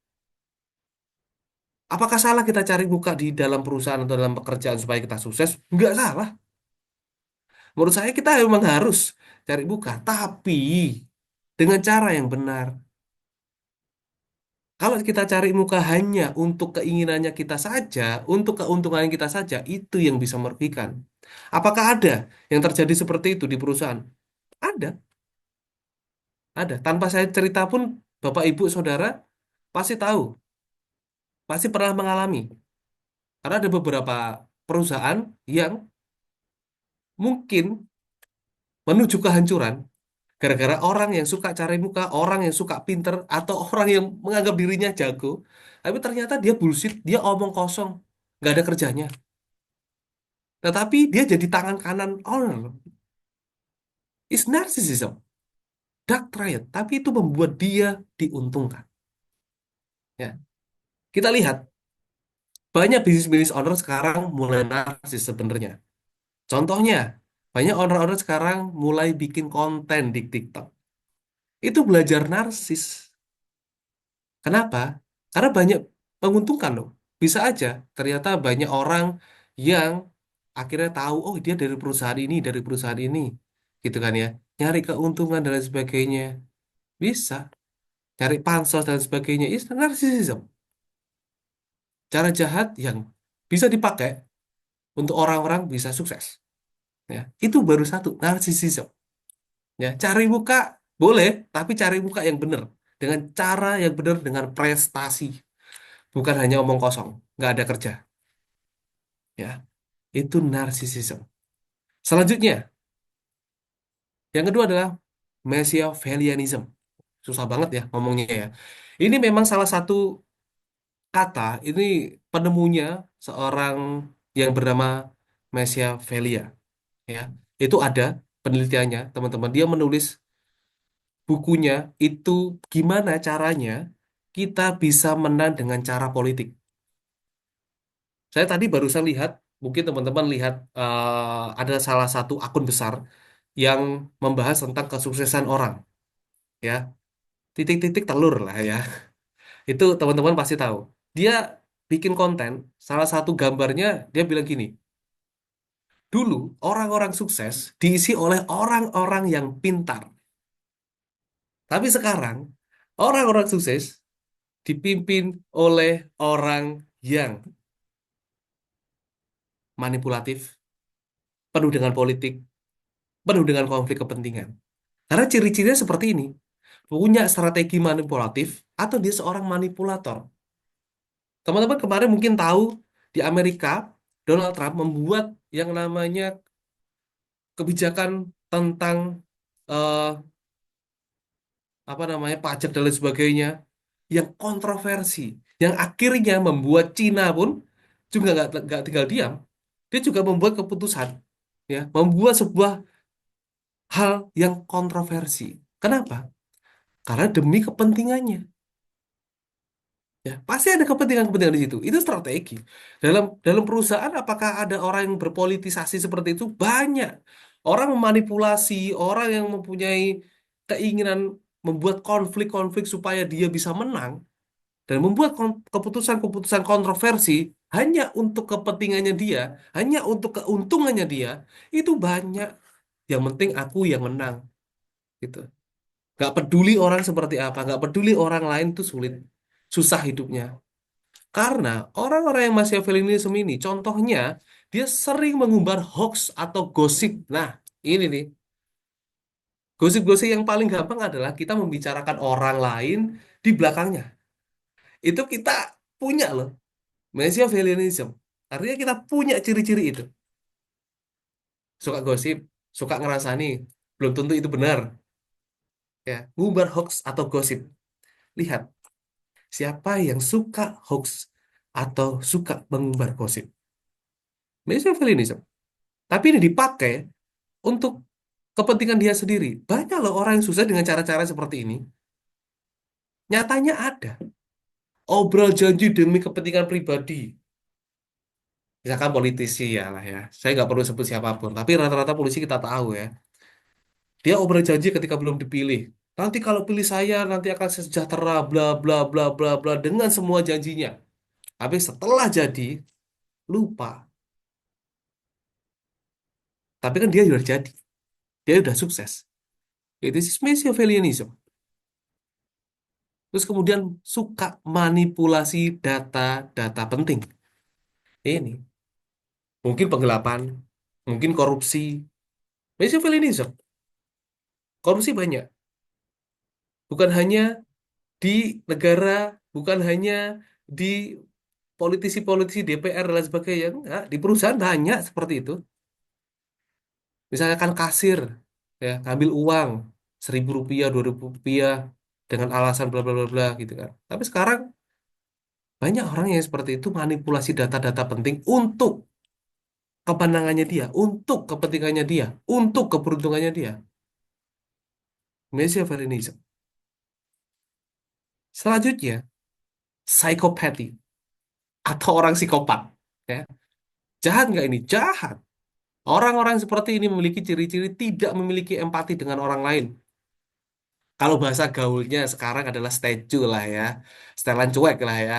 Apakah salah kita cari muka di dalam perusahaan atau dalam pekerjaan supaya kita sukses? Nggak salah. Menurut saya kita memang harus cari muka. Tapi dengan cara yang benar. Kalau kita cari muka hanya untuk keinginannya kita saja, untuk keuntungan kita saja, itu yang bisa merugikan. Apakah ada yang terjadi seperti itu di perusahaan? Ada, ada. Tanpa saya cerita pun, Bapak, Ibu, Saudara pasti tahu, pasti pernah mengalami. Karena ada beberapa perusahaan yang mungkin menuju kehancuran gara-gara orang yang suka cari muka, orang yang suka pinter, atau orang yang menganggap dirinya jago, tapi ternyata dia bullshit, dia omong kosong, nggak ada kerjanya. Tetapi dia jadi tangan kanan owner. It's narcissism, dark triad, tapi itu membuat dia diuntungkan. Ya, kita lihat banyak bisnis owner sekarang mulai narsis sebenarnya. Contohnya, banyak owner-owner sekarang mulai bikin konten di TikTok. Itu belajar narsis. Kenapa? Karena banyak menguntungkan loh. Bisa aja ternyata banyak orang yang akhirnya tahu, oh dia dari perusahaan ini, gitu kan ya. Nyari keuntungan dan lain sebagainya. Bisa. Cari pansos dan sebagainya. Itu narsisism. Cara jahat yang bisa dipakai untuk orang-orang bisa sukses. Ya, itu baru satu, narsisism. Ya, cari muka boleh, tapi cari muka yang benar. Dengan cara yang benar, dengan prestasi. Bukan hanya omong kosong, nggak ada kerja. Ya, itu narsisism. Selanjutnya, yang kedua adalah Machiavellianism. Susah banget ya ngomongnya ya. Ini memang salah satu kata, ini penemunya seorang yang bernama Machiavellia. Ya, itu ada penelitiannya, teman-teman. Dia menulis bukunya itu gimana caranya kita bisa menang dengan cara politik. Saya tadi barusan lihat, mungkin teman-teman lihat ada salah satu akun besar yang membahas tentang kesuksesan orang, ya. Titik-titik telur lah ya. Itu teman-teman pasti tahu. Dia bikin konten, salah satu gambarnya dia bilang gini, dulu orang-orang sukses diisi oleh orang-orang yang pintar. Tapi sekarang orang-orang sukses dipimpin oleh orang yang manipulatif, penuh dengan politik, penuh dengan konflik kepentingan. Karena ciri-cirinya seperti ini. Punya strategi manipulatif atau dia seorang manipulator. Teman-teman kemarin mungkin tahu di Amerika, Donald Trump membuat yang namanya kebijakan tentang eh, apa namanya pajak dan lain sebagainya yang kontroversi, yang akhirnya membuat Cina pun juga nggak tinggal diam. Dia juga membuat keputusan, ya, membuat sebuah hal yang kontroversi. Kenapa? Karena demi kepentingannya. Ya, pasti ada kepentingan-kepentingan di situ. Itu strategi. Dalam perusahaan apakah ada orang yang berpolitisasi seperti itu? Banyak. Orang memanipulasi, orang yang mempunyai keinginan membuat konflik-konflik supaya dia bisa menang dan membuat keputusan-keputusan kontroversi hanya untuk kepentingannya dia, hanya untuk keuntungannya dia, itu banyak. Yang penting aku yang menang, gitu. Gak peduli orang seperti apa, gak peduli orang lain tuh sulit, susah hidupnya. Karena orang-orang yang Machiavellianism ini, contohnya, dia sering mengumbar hoax atau gosip. Nah, ini nih, gosip-gosip yang paling gampang adalah kita membicarakan orang lain di belakangnya. Itu kita punya loh, Machiavellianism. Artinya kita punya ciri-ciri itu. Suka gosip, suka ngerasani, belum tentu itu benar. Ya, ngumbar hoax atau gosip. Lihat, siapa yang suka hoax atau suka mengumbar gosip. Machiavellianism. Tapi ini dipakai untuk kepentingan dia sendiri. Banyak loh orang yang susah dengan cara-cara seperti ini. Nyatanya ada. Obrol janji demi kepentingan pribadi. Misalkan politisi ya lah ya. Saya nggak perlu sebut siapapun. Tapi rata-rata polisi kita tahu ya. Dia obrol janji ketika belum dipilih. Nanti kalau pilih saya, nanti akan sejahtera, bla bla bla bla bla dengan semua janjinya. Tapi setelah jadi, lupa. Tapi kan dia sudah jadi. Dia sudah sukses. Itu is Machiavellianism. Terus kemudian suka manipulasi data-data penting. Ini mungkin penggelapan, mungkin korupsi. Machiavellianism. Korupsi banyak. Bukan hanya di negara, bukan hanya di politisi-politisi DPR dan lain sebagainya. Enggak, di perusahaan banyak seperti itu. Misalnya kan kasir, ya, ngambil uang 1.000 rupiah, 2.000 rupiah dengan alasan bla bla bla bla gitu kan. Tapi sekarang banyak orang yang seperti itu manipulasi data-data penting untuk kemenangannya dia, untuk kepentingannya dia, untuk keberuntungannya dia. Machiavellianism. Selanjutnya, psychopathy atau orang psikopat. Ya. Jahat nggak ini? Jahat. Orang-orang seperti ini memiliki ciri-ciri tidak memiliki empati dengan orang lain. Kalau bahasa gaulnya sekarang adalah statue lah ya, setelan cuek lah ya.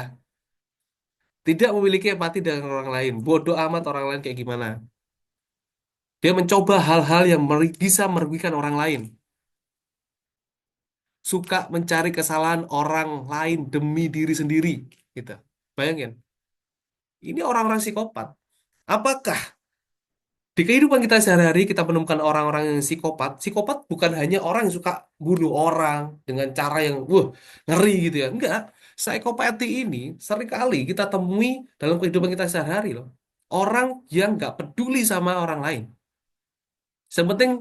Tidak memiliki empati dengan orang lain. Bodoh amat orang lain kayak gimana. Dia mencoba hal-hal yang bisa merugikan orang lain. suka mencari kesalahan orang lain demi diri sendiri, gitu. Bayangin, ini orang-orang psikopat. Apakah di kehidupan kita sehari-hari kita menemukan orang-orang yang psikopat? Psikopat bukan hanya orang yang suka bunuh orang dengan cara yang ngeri gitu ya. Enggak. Psikopati ini seringkali kita temui dalam kehidupan kita sehari-hari loh. Orang yang nggak peduli sama orang lain. Yang penting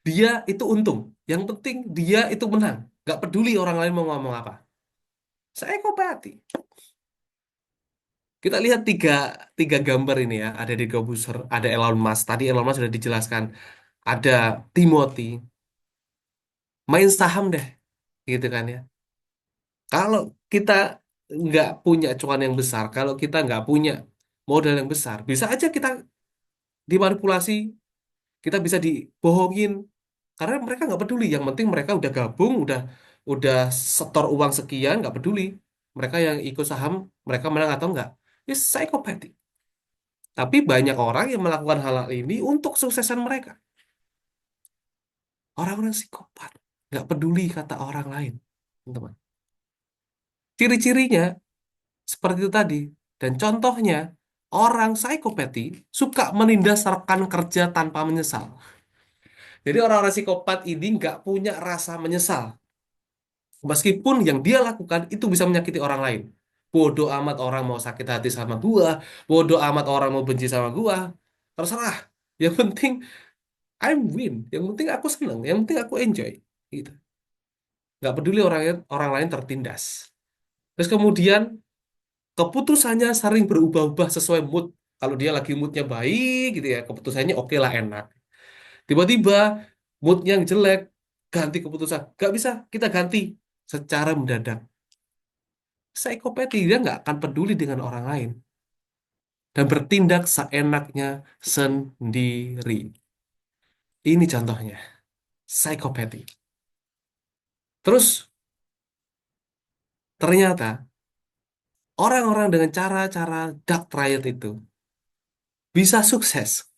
dia itu untung. Yang penting dia itu menang. Nggak peduli orang lain mau ngomong apa. Psikopati. Kita lihat tiga gambar ini ya. Ada di Corbuzier, ada Elon Musk. Tadi Elon Musk sudah dijelaskan. Ada Timothy. Main saham deh. Gitu kan ya. Kalau kita nggak punya cuan yang besar, kalau kita nggak punya modal yang besar, bisa aja kita dimanipulasi, kita bisa dibohongin. Karena mereka nggak peduli. Yang penting mereka udah gabung, udah setor uang sekian, nggak peduli. Mereka yang ikut saham, mereka menang atau enggak. Ya psikopatik. Tapi banyak orang yang melakukan hal ini untuk kesuksesan mereka. Orang-orang psikopat. Nggak peduli kata orang lain, teman-teman. Ciri-cirinya seperti itu tadi. Dan contohnya, orang psikopati suka menindas rekan kerja tanpa menyesal. Jadi orang-orang psikopat ini nggak punya rasa menyesal. Meskipun yang dia lakukan itu bisa menyakiti orang lain. Bodoh amat orang mau sakit hati sama gua, bodoh amat orang mau benci sama gua. Terserah. Yang penting I'm win. Yang penting aku seneng. Yang penting aku enjoy. Gitu. Nggak peduli orang lain tertindas. Terus kemudian keputusannya sering berubah-ubah sesuai mood. Kalau dia lagi moodnya baik gitu ya, keputusannya oke lah enak. Tiba-tiba moodnya yang jelek, ganti keputusan. Nggak bisa, kita ganti secara mendadak. Psikopati dia nggak akan peduli dengan orang lain. Dan bertindak seenaknya sendiri. Ini contohnya. Psikopati. Terus, ternyata orang-orang dengan cara-cara dark triad itu bisa sukses.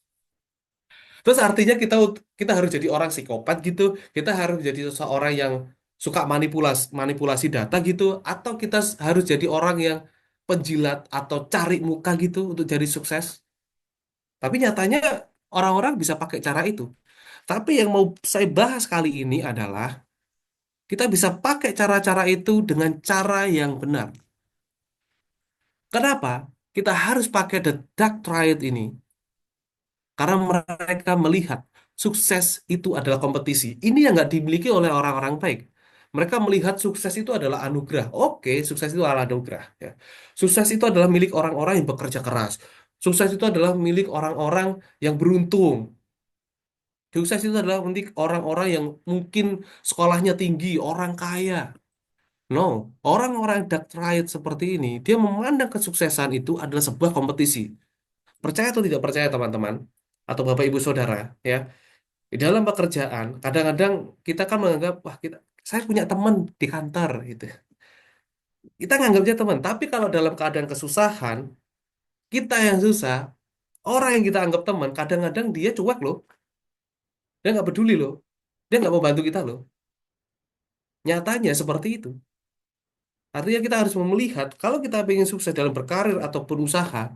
Terus artinya kita harus jadi orang psikopat gitu, kita harus jadi seseorang yang suka manipulasi data gitu, atau kita harus jadi orang yang penjilat atau cari muka gitu untuk jadi sukses. Tapi nyatanya orang-orang bisa pakai cara itu. Tapi yang mau saya bahas kali ini adalah kita bisa pakai cara-cara itu dengan cara yang benar. Kenapa? Kita harus pakai the dark triad ini. Karena mereka melihat sukses itu adalah kompetisi. Ini yang nggak dimiliki oleh orang-orang baik. Mereka melihat sukses itu adalah anugerah. Oke, sukses itu adalah anugerah. Ya. Sukses itu adalah milik orang-orang yang bekerja keras. Sukses itu adalah milik orang-orang yang beruntung. Sukses itu adalah milik orang-orang yang mungkin sekolahnya tinggi, orang kaya. No, orang-orang dark triad seperti ini, dia memandang kesuksesan itu adalah sebuah kompetisi. Percaya atau tidak percaya teman-teman, atau Bapak Ibu Saudara, ya. Di dalam pekerjaan, kadang-kadang kita kan menganggap, wah saya punya teman di kantor, gitu. Kita nganggapnya teman, tapi kalau dalam keadaan kesusahan, kita yang susah, orang yang kita anggap teman, kadang-kadang dia cuek loh, dia nggak peduli loh, dia nggak mau bantu kita loh. Nyatanya seperti itu. Artinya kita harus melihat, kalau kita ingin sukses dalam berkarir ataupun usaha,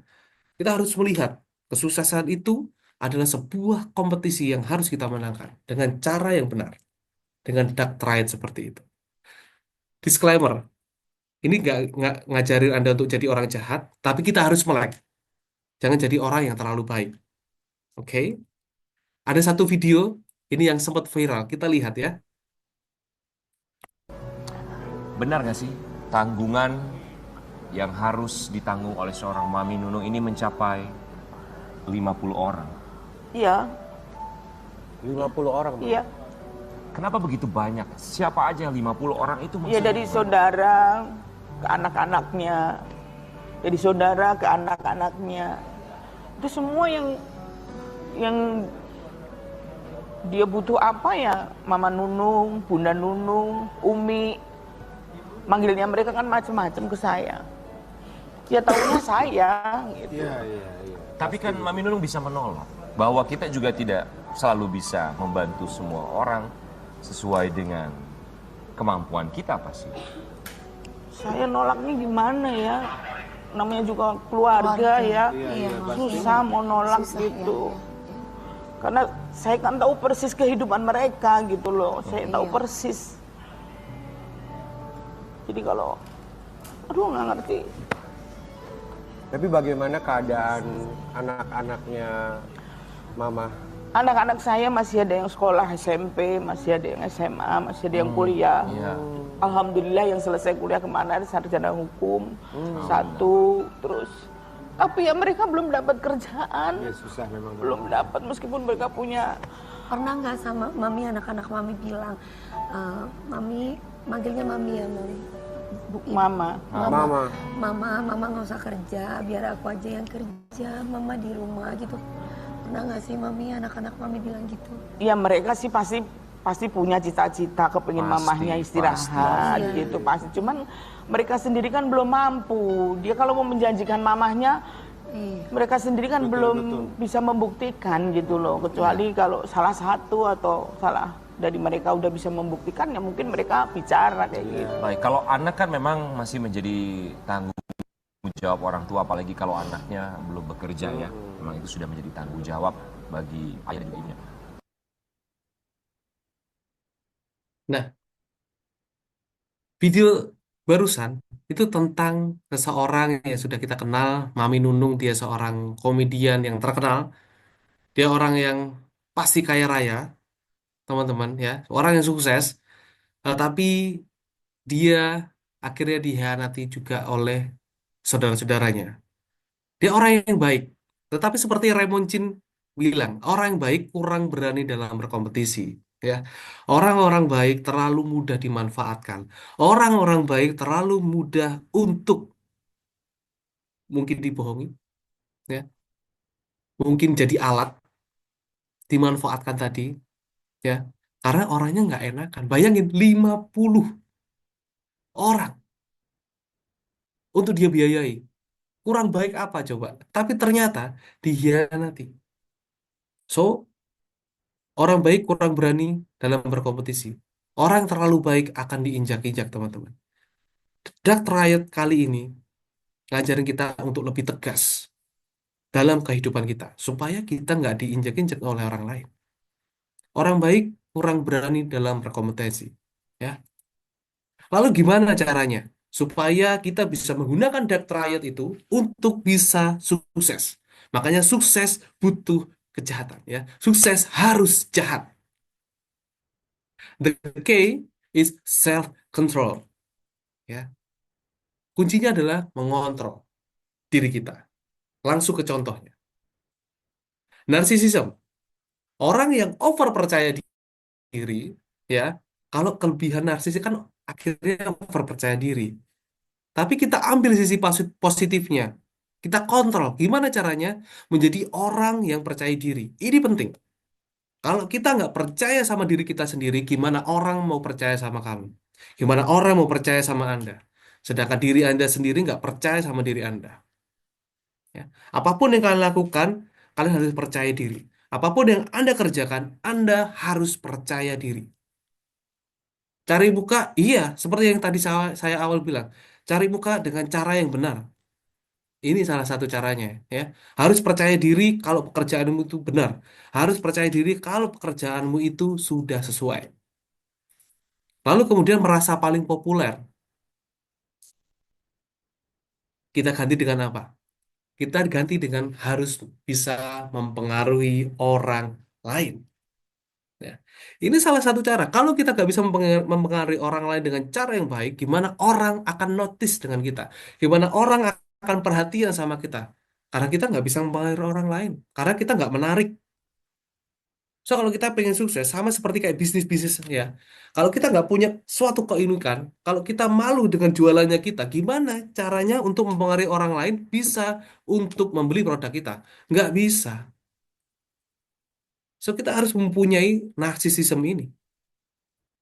kita harus melihat kesuksesan itu adalah sebuah kompetisi yang harus kita menangkan dengan cara yang benar, dengan dark triad seperti itu. Disclaimer, ini nggak ngajarin Anda untuk jadi orang jahat, tapi kita harus melek. Jangan jadi orang yang terlalu baik. Oke? Ada satu video ini yang sempat viral, kita lihat ya. Benar nggak sih tanggungan yang harus ditanggung oleh seorang Mami Nunung ini mencapai 50 orang? Iya, 50 orang, Mami? iya. Kenapa begitu banyak? Siapa aja 50 orang itu? Ya dari saudara ke anak-anaknya, dari saudara ke anak-anaknya. Itu semua yang dia butuh apa ya? Mama Nunung, Bunda Nunung, Umi. Manggilnya mereka kan macam-macam ke saya. Ya tahunya saya gitu. Iya. Tapi kan Mami Nunung bisa menolak bahwa kita juga tidak selalu bisa membantu semua orang sesuai dengan kemampuan kita apa sih? Saya nolaknya gimana ya? Namanya juga keluarga ya. Susah mau nolak Susah, gitu. Karena saya kan tahu persis kehidupan mereka gitu loh. Saya tahu Iya. persis. Jadi kalau aduh nggak ngerti. Tapi bagaimana keadaan anak-anaknya Mama? Anak-anak saya masih ada yang sekolah SMP, masih ada yang SMA, masih ada yang kuliah. Iya. Alhamdulillah yang selesai kuliah kemana sarjana hukum satu terus. Tapi ya mereka belum dapat kerjaan, Ya susah memang. belum dapat meskipun mereka punya. Pernah nggak sama mami, anak-anak mami bilang, mami, manggilnya mami ya, mami. Mama. Mama nggak usah kerja, biar aku aja yang kerja, mama di rumah gitu. Pernah nggak sih mami, anak-anak mami bilang gitu? Ya mereka sih pasti punya cita-cita kepingin Pasti, mamahnya istirahat pasti. gitu pasti. Cuman mereka sendiri kan belum mampu. Dia kalau mau menjanjikan mamahnya, Iya. mereka sendiri kan belum bisa membuktikan gitu loh. Kecuali kalau salah satu atau salah dari mereka udah bisa membuktikan, ya mungkin mereka bicara kayak gitu. Baik, kalau anak kan memang masih menjadi tanggung jawab orang tua, apalagi kalau anaknya belum bekerja ya. Memang itu sudah menjadi tanggung jawab bagi ayah dan ibunya. Nah, video barusan itu tentang seseorang yang sudah kita kenal, Mami Nunung. Dia seorang komedian yang terkenal. Dia orang yang pasti kaya raya, teman-teman ya. Orang yang sukses, tapi dia akhirnya dihianati juga oleh saudara-saudaranya. Dia orang yang baik, tetapi seperti Raymond Chin bilang, orang yang baik kurang berani dalam berkompetisi. Ya, orang-orang baik terlalu mudah dimanfaatkan. Orang-orang baik terlalu mudah untuk mungkin dibohongi, ya, mungkin jadi alat dimanfaatkan tadi, ya, karena orangnya nggak enakan. Bayangin 50 orang untuk dia biayai. Kurang baik apa coba? Tapi ternyata dihianati. So, orang baik kurang berani dalam berkompetisi. Orang yang terlalu baik akan diinjak-injak, teman-teman. Dark Riot kali ini ngajarin kita untuk lebih tegas dalam kehidupan kita, supaya kita nggak diinjak-injak oleh orang lain. Orang baik kurang berani dalam berkompetisi. Ya. Lalu gimana caranya? Supaya kita bisa menggunakan Dark Riot itu untuk bisa sukses. Makanya sukses butuh kejahatan. Ya. Sukses harus jahat. The key is self-control. Ya. Kuncinya adalah mengontrol diri kita. Langsung ke contohnya. Narsisism. Orang yang over percaya diri, ya, kalau kelebihan narsis kan akhirnya over percaya diri. Tapi kita ambil sisi positifnya. Kita kontrol. Gimana caranya menjadi orang yang percaya diri? Ini penting. Kalau kita nggak percaya sama diri kita sendiri, gimana orang mau percaya sama kamu? Gimana orang mau percaya sama Anda? Sedangkan diri Anda sendiri nggak percaya sama diri Anda. Ya. Apapun yang kalian lakukan, kalian harus percaya diri. Apapun yang Anda kerjakan, Anda harus percaya diri. Cari muka, iya, seperti yang tadi saya awal bilang. Cari muka dengan cara yang benar. Ini salah satu caranya, ya. Harus percaya diri kalau pekerjaanmu itu benar. Harus percaya diri kalau pekerjaanmu itu sudah sesuai. Lalu kemudian merasa paling populer. Kita ganti dengan apa? Kita ganti dengan harus bisa mempengaruhi orang lain. Ya. Ini salah satu cara. Kalau kita nggak bisa mempengaruhi orang lain dengan cara yang baik, gimana orang akan notice dengan kita? Gimana orang akan perhatian sama kita? Karena kita nggak bisa mempengaruhi orang lain. Karena kita nggak menarik. So, kalau kita pengen sukses, sama seperti kayak bisnis-bisnis ya. Kalau kita nggak punya suatu keunikan, kalau kita malu dengan jualannya kita, gimana caranya untuk mempengaruhi orang lain bisa untuk membeli produk kita? Nggak bisa. So, kita harus mempunyai narsisism ini.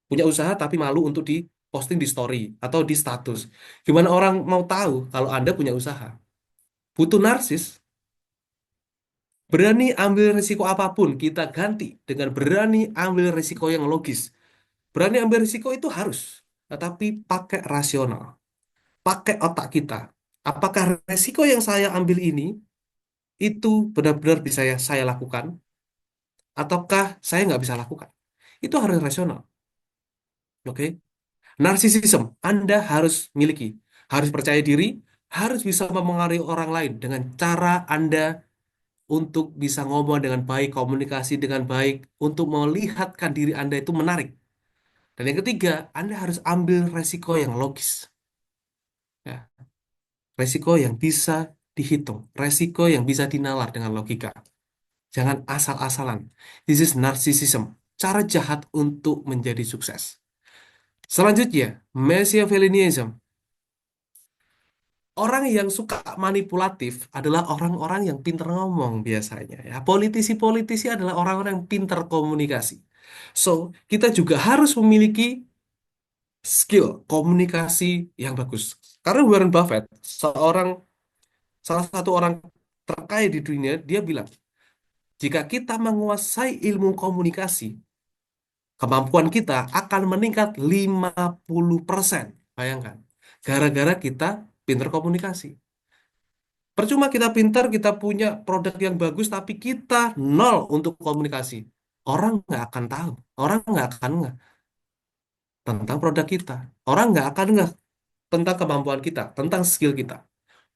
Punya usaha tapi malu untuk di posting di story atau di status. Gimana orang mau tahu kalau Anda punya usaha? Butuh narsis. Berani ambil risiko apapun, kita ganti dengan berani ambil risiko yang logis. Berani ambil risiko itu harus. tetapi pakai rasional, pakai otak kita. Apakah resiko yang saya ambil ini itu benar-benar bisa saya lakukan, ataukah saya nggak bisa lakukan? Itu harus rasional, oke? Narsisism Anda harus miliki, harus percaya diri, harus bisa memengaruhi orang lain dengan cara Anda untuk bisa ngomong dengan baik, komunikasi dengan baik, untuk melihatkan diri Anda itu menarik. Dan yang ketiga, Anda harus ambil resiko yang logis. Ya, resiko yang bisa dihitung, resiko yang bisa dinalar dengan logika. Jangan asal-asalan. This is narcissism, cara jahat untuk menjadi sukses. Selanjutnya, Machiavellianism. Orang yang suka manipulatif adalah orang-orang yang pintar ngomong biasanya. Ya, politisi-politisi adalah orang-orang yang pintar komunikasi. So, kita juga harus memiliki skill komunikasi yang bagus. Karena Warren Buffett, salah satu orang terkaya di dunia, dia bilang, jika kita menguasai ilmu komunikasi, kemampuan kita akan meningkat 50%. Bayangkan, gara-gara kita pintar komunikasi. Percuma kita pintar, kita punya produk yang bagus, tapi kita nol untuk komunikasi. Orang nggak akan tahu, orang nggak akan nggak tentang produk kita. Orang nggak akan nggak tentang kemampuan kita, tentang skill kita.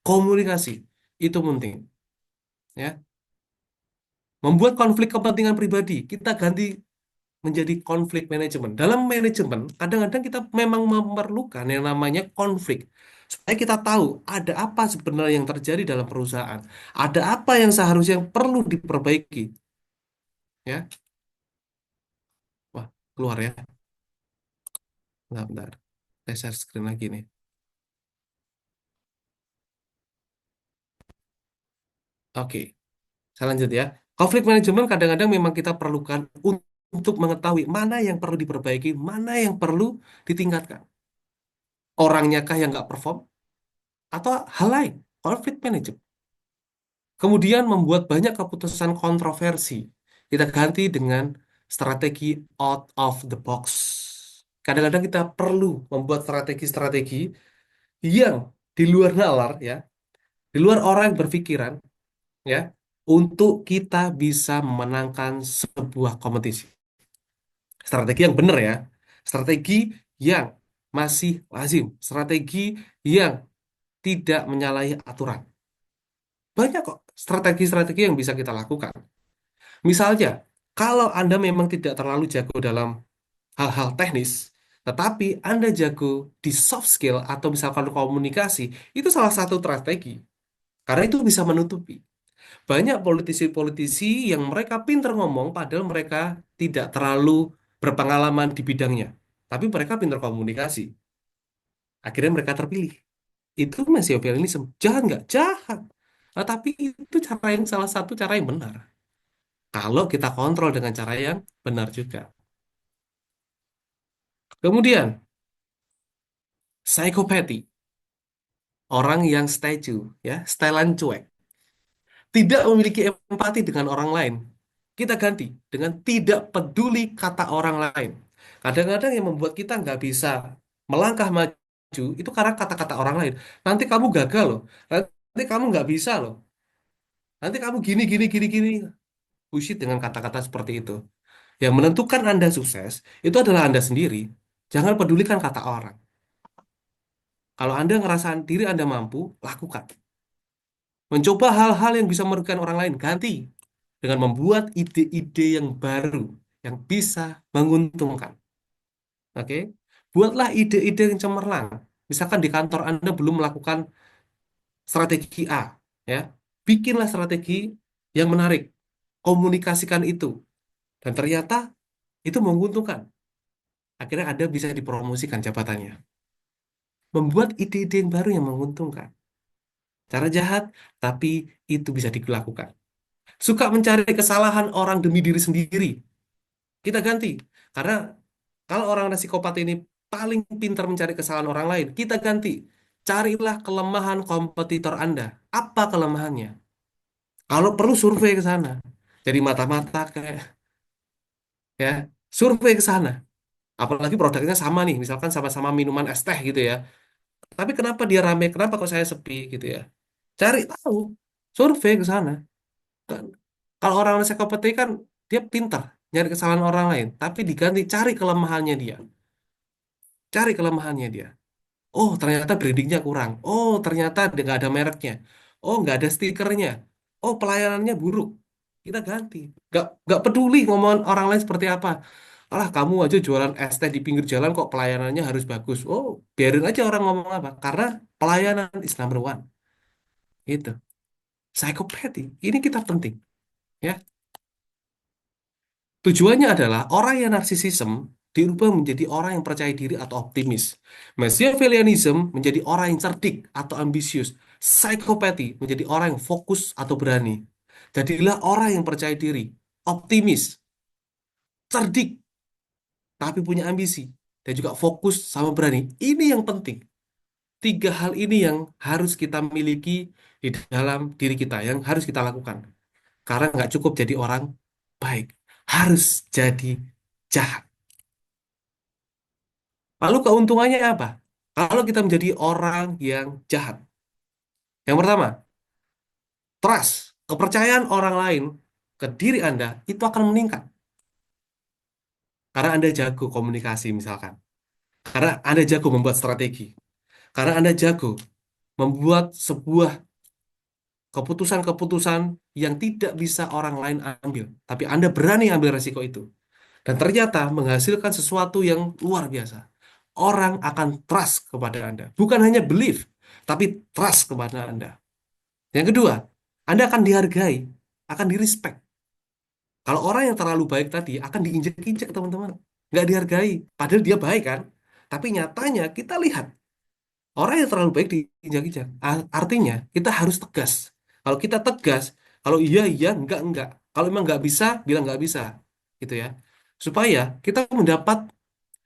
Komunikasi itu penting, ya. Membuat konflik kepentingan pribadi, kita ganti menjadi konflik manajemen. Dalam manajemen, kadang-kadang kita memang memerlukan yang namanya konflik. Supaya kita tahu ada apa sebenarnya yang terjadi dalam perusahaan. Ada apa yang seharusnya yang perlu diperbaiki. Ya, wah, keluar ya. Bentar, bentar. Saya share screen lagi nih. Oke, saya lanjut ya. Konflik manajemen kadang-kadang memang kita perlukan untuk mengetahui mana yang perlu diperbaiki, mana yang perlu ditingkatkan. Orangnya kah yang nggak perform? Atau hal lain? Konflik manajemen. Kemudian membuat banyak keputusan kontroversi. Kita ganti dengan strategi out of the box. Kadang-kadang kita perlu membuat strategi-strategi yang di luar nalar, ya, di luar orang yang berpikiran, ya, untuk kita bisa memenangkan sebuah kompetisi. Strategi yang benar ya, strategi yang masih lazim, strategi yang tidak menyalahi aturan. Banyak kok strategi-strategi yang bisa kita lakukan. Misalnya, kalau Anda memang tidak terlalu jago dalam hal-hal teknis, tetapi Anda jago di soft skill atau misalkan komunikasi, itu salah satu strategi. Karena itu bisa menutupi. Banyak politisi-politisi yang mereka pintar ngomong, padahal mereka tidak terlalu berpengalaman di bidangnya. Tapi mereka pintar komunikasi. Akhirnya mereka terpilih. Itu Machiavellianism. Jahat nggak? Jahat. Nah, tapi itu cara yang salah satu cara yang benar. Kalau kita kontrol dengan cara yang benar juga. Kemudian, psychopathy. Orang yang statue, ya, setelan cuek. Tidak memiliki empati dengan orang lain. Kita ganti dengan tidak peduli kata orang lain. Kadang-kadang yang membuat kita nggak bisa melangkah maju itu karena kata-kata orang lain. Nanti kamu gagal loh. Nanti kamu nggak bisa loh. Nanti kamu gini, gini, gini, gini. Bullshit dengan kata-kata seperti itu. Yang menentukan Anda sukses itu adalah Anda sendiri. Jangan pedulikan kata orang. Kalau Anda ngerasa diri Anda mampu, lakukan. Mencoba hal-hal yang bisa merugikan orang lain, ganti dengan membuat ide-ide yang baru yang bisa menguntungkan. Oke? Buatlah ide-ide yang cemerlang. Misalkan di kantor Anda belum melakukan strategi A, ya. Bikinlah strategi yang menarik. Komunikasikan itu. Dan ternyata itu menguntungkan. Akhirnya Anda bisa dipromosikan jabatannya. Membuat ide-ide yang baru yang menguntungkan. Cara jahat, tapi itu bisa dilakukan. Suka mencari kesalahan orang demi diri sendiri. Kita ganti. Karena kalau orang psikopat ini paling pintar mencari kesalahan orang lain, kita ganti. Carilah kelemahan kompetitor Anda. Apa kelemahannya? Kalau perlu survei ke sana. Jadi mata-mata kayak, ya, survei ke sana. Apalagi produknya sama nih, misalkan sama-sama minuman es teh gitu ya. Tapi kenapa dia rame? Kenapa kok saya sepi gitu ya? Cari tahu, survei ke sana. Kan, kalau orang psikopat kan dia pintar nyari kesalahan orang lain, tapi diganti cari kelemahannya dia. Cari kelemahannya dia. Oh, ternyata brandingnya kurang. Oh, ternyata dia nggak ada mereknya. Oh, nggak ada stikernya. Oh, pelayanannya buruk. Kita ganti. Nggak peduli ngomongan orang lain seperti apa. Alah, kamu aja jualan es teh di pinggir jalan kok pelayanannya harus bagus. Oh, biarin aja orang ngomong apa. Karena pelayanan is number one. Itu. Psikopati. Ini kita penting. Ya. Tujuannya adalah orang yang narsisism dirubah menjadi orang yang percaya diri atau optimis. Machiavellianism menjadi orang yang cerdik atau ambisius. Psychopathy menjadi orang yang fokus atau berani. Jadilah orang yang percaya diri, optimis, cerdik, tapi punya ambisi. Dan juga fokus sama berani. Ini yang penting. Tiga hal ini yang harus kita miliki di dalam diri kita, yang harus kita lakukan. Karena nggak cukup jadi orang baik, harus jadi jahat. Lalu keuntungannya apa? Kalau kita menjadi orang yang jahat. Yang pertama, trust, kepercayaan orang lain ke diri Anda itu akan meningkat. Karena Anda jago komunikasi misalkan. Karena Anda jago membuat strategi. Karena Anda jago membuat sebuah keputusan-keputusan yang tidak bisa orang lain ambil. Tapi Anda berani ambil resiko itu. Dan ternyata menghasilkan sesuatu yang luar biasa. Orang akan trust kepada Anda. Bukan hanya believe, tapi trust kepada Anda. Yang kedua, Anda akan dihargai, akan direspek. Kalau orang yang terlalu baik tadi akan diinjek-injek, teman-teman. Nggak dihargai. Padahal dia baik kan? Tapi nyatanya kita lihat, orang yang terlalu baik diinjak-injak. Artinya, kita harus tegas. Kalau kita tegas, kalau iya, iya, enggak. Kalau memang nggak bisa, bilang nggak bisa. Gitu ya. Supaya kita mendapat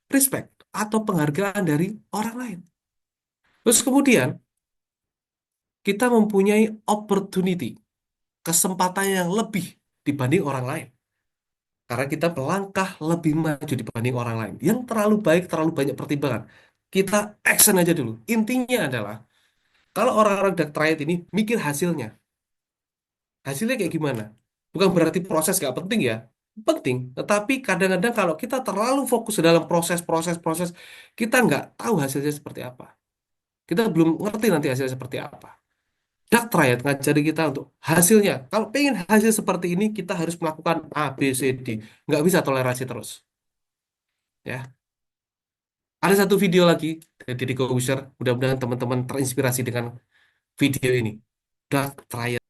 respect atau penghargaan dari orang lain. Terus kemudian, kita mempunyai opportunity, kesempatan yang lebih dibanding orang lain. Karena kita melangkah lebih maju dibanding orang lain. Yang terlalu baik, terlalu banyak pertimbangan. Kita action aja dulu. Intinya adalah, kalau orang-orang dark triad ini mikir hasilnya. Hasilnya kayak gimana? Bukan berarti proses nggak penting ya. Penting. Tetapi kadang-kadang kalau kita terlalu fokus dalam proses, kita nggak tahu hasilnya seperti apa. Kita belum ngerti nanti hasilnya seperti apa. Dark Triad ngajari kita untuk hasilnya. Kalau pengen hasil seperti ini, kita harus melakukan A, B, C, D. Nggak bisa toleransi terus. Ya. Ada satu video lagi dari Deddy Corbuzier. Mudah-mudahan teman-teman terinspirasi dengan video ini. Dark Triad.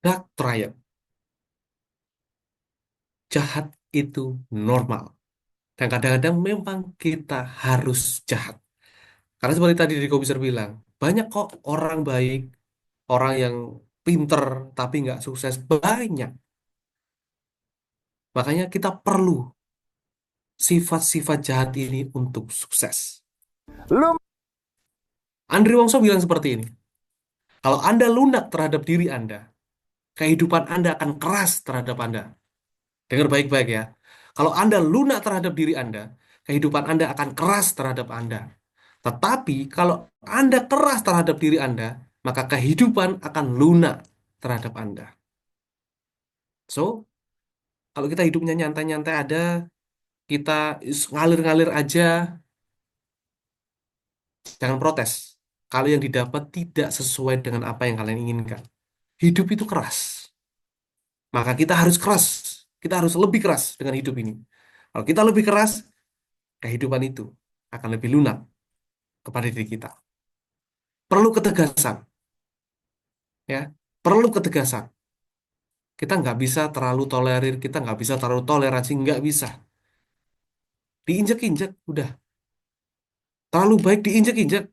Dark Triad. Jahat itu normal. Dan kadang-kadang memang kita harus jahat. Karena seperti tadi Deddy Corbuzier bilang, banyak kok orang baik, orang yang pinter tapi nggak sukses. Banyak. Makanya kita perlu sifat-sifat jahat ini untuk sukses. Andri Wongso bilang seperti ini. Kalau Anda lunak terhadap diri Anda, kehidupan Anda akan keras terhadap Anda. Dengar baik-baik ya. Kalau Anda lunak terhadap diri Anda, kehidupan Anda akan keras terhadap Anda. Tetapi kalau Anda keras terhadap diri Anda, maka kehidupan akan lunak terhadap Anda. So, kalau kita hidupnya nyantai-nyantai ada, kita ngalir-ngalir aja, jangan protes. Kalau yang didapat tidak sesuai dengan apa yang kalian inginkan. Hidup itu keras. Maka kita harus keras. Kita harus lebih keras dengan hidup ini. Kalau kita lebih keras, kehidupan itu akan lebih lunak kepada diri kita. Perlu ketegasan. Ya, perlu ketegasan. Kita nggak bisa terlalu tolerir, kita nggak bisa terlalu toleransi, nggak bisa. Diinjek-injek, udah. Terlalu baik diinjek-injek.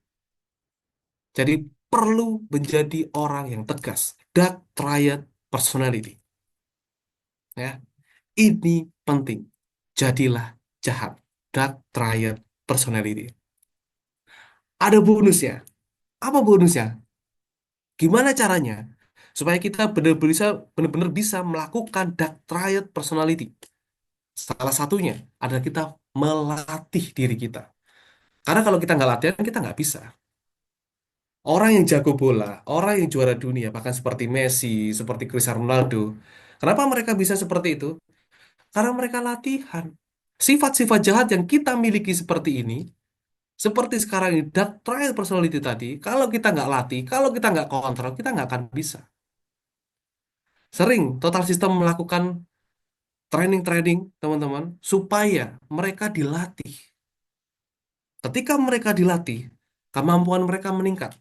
Jadi perlu menjadi orang yang tegas. Dark Triad Personality. Ya, ini penting. Jadilah jahat. Dark Triad Personality. Ada bonusnya. Apa bonusnya? Gimana caranya supaya kita benar-benar bisa melakukan Dark Triad Personality? Salah satunya adalah kita melatih diri kita. Karena kalau kita nggak latihan, kita nggak bisa. Orang yang jago bola, orang yang juara dunia, bahkan seperti Messi, seperti Cristiano Ronaldo, kenapa mereka bisa seperti itu? Karena mereka latihan. Sifat-sifat jahat yang kita miliki seperti ini, seperti sekarang ini, dark triad personality tadi, kalau kita nggak latih, kalau kita nggak kontrol, kita nggak akan bisa. Sering Total System melakukan training-training, teman-teman, supaya mereka dilatih. Ketika mereka dilatih, kemampuan mereka meningkat.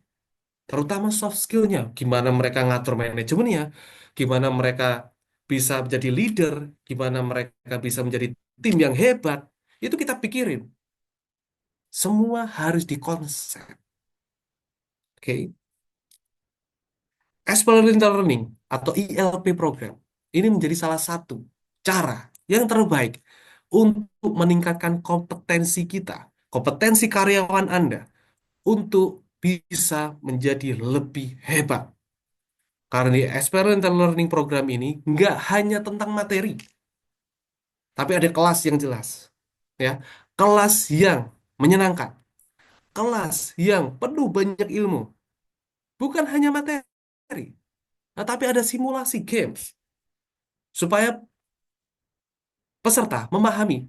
Terutama soft skill-nya, gimana mereka ngatur manajemennya, gimana mereka bisa menjadi leader, gimana mereka bisa menjadi tim yang hebat, itu kita pikirin. Semua harus dikonsep. Oke. Experiential Learning atau ILP program ini menjadi salah satu cara yang terbaik untuk meningkatkan kompetensi kita, kompetensi karyawan Anda untuk bisa menjadi lebih hebat. Karena di Experiential Learning Program ini nggak hanya tentang materi, tapi ada kelas yang jelas, ya, kelas yang menyenangkan, kelas yang penuh banyak ilmu, bukan hanya materi, nah, tapi ada simulasi games supaya peserta memahami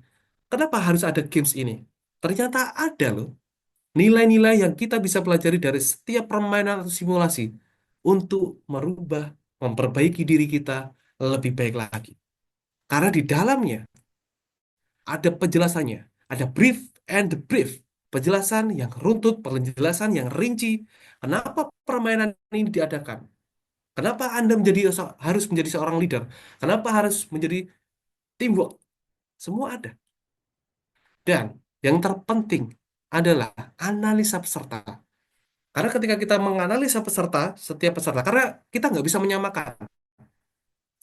kenapa harus ada games ini. Ternyata ada loh nilai-nilai yang kita bisa pelajari dari setiap permainan atau simulasi untuk merubah, memperbaiki diri kita lebih baik lagi. Karena di dalamnya ada penjelasannya, ada brief and the brief, penjelasan yang runtut, penjelasan yang rinci, kenapa permainan ini diadakan, kenapa Anda harus menjadi seorang leader, kenapa harus menjadi teamwork, semua ada. Dan yang terpenting adalah analisa peserta. Karena ketika kita menganalisa peserta, setiap peserta, karena kita nggak bisa menyamakan.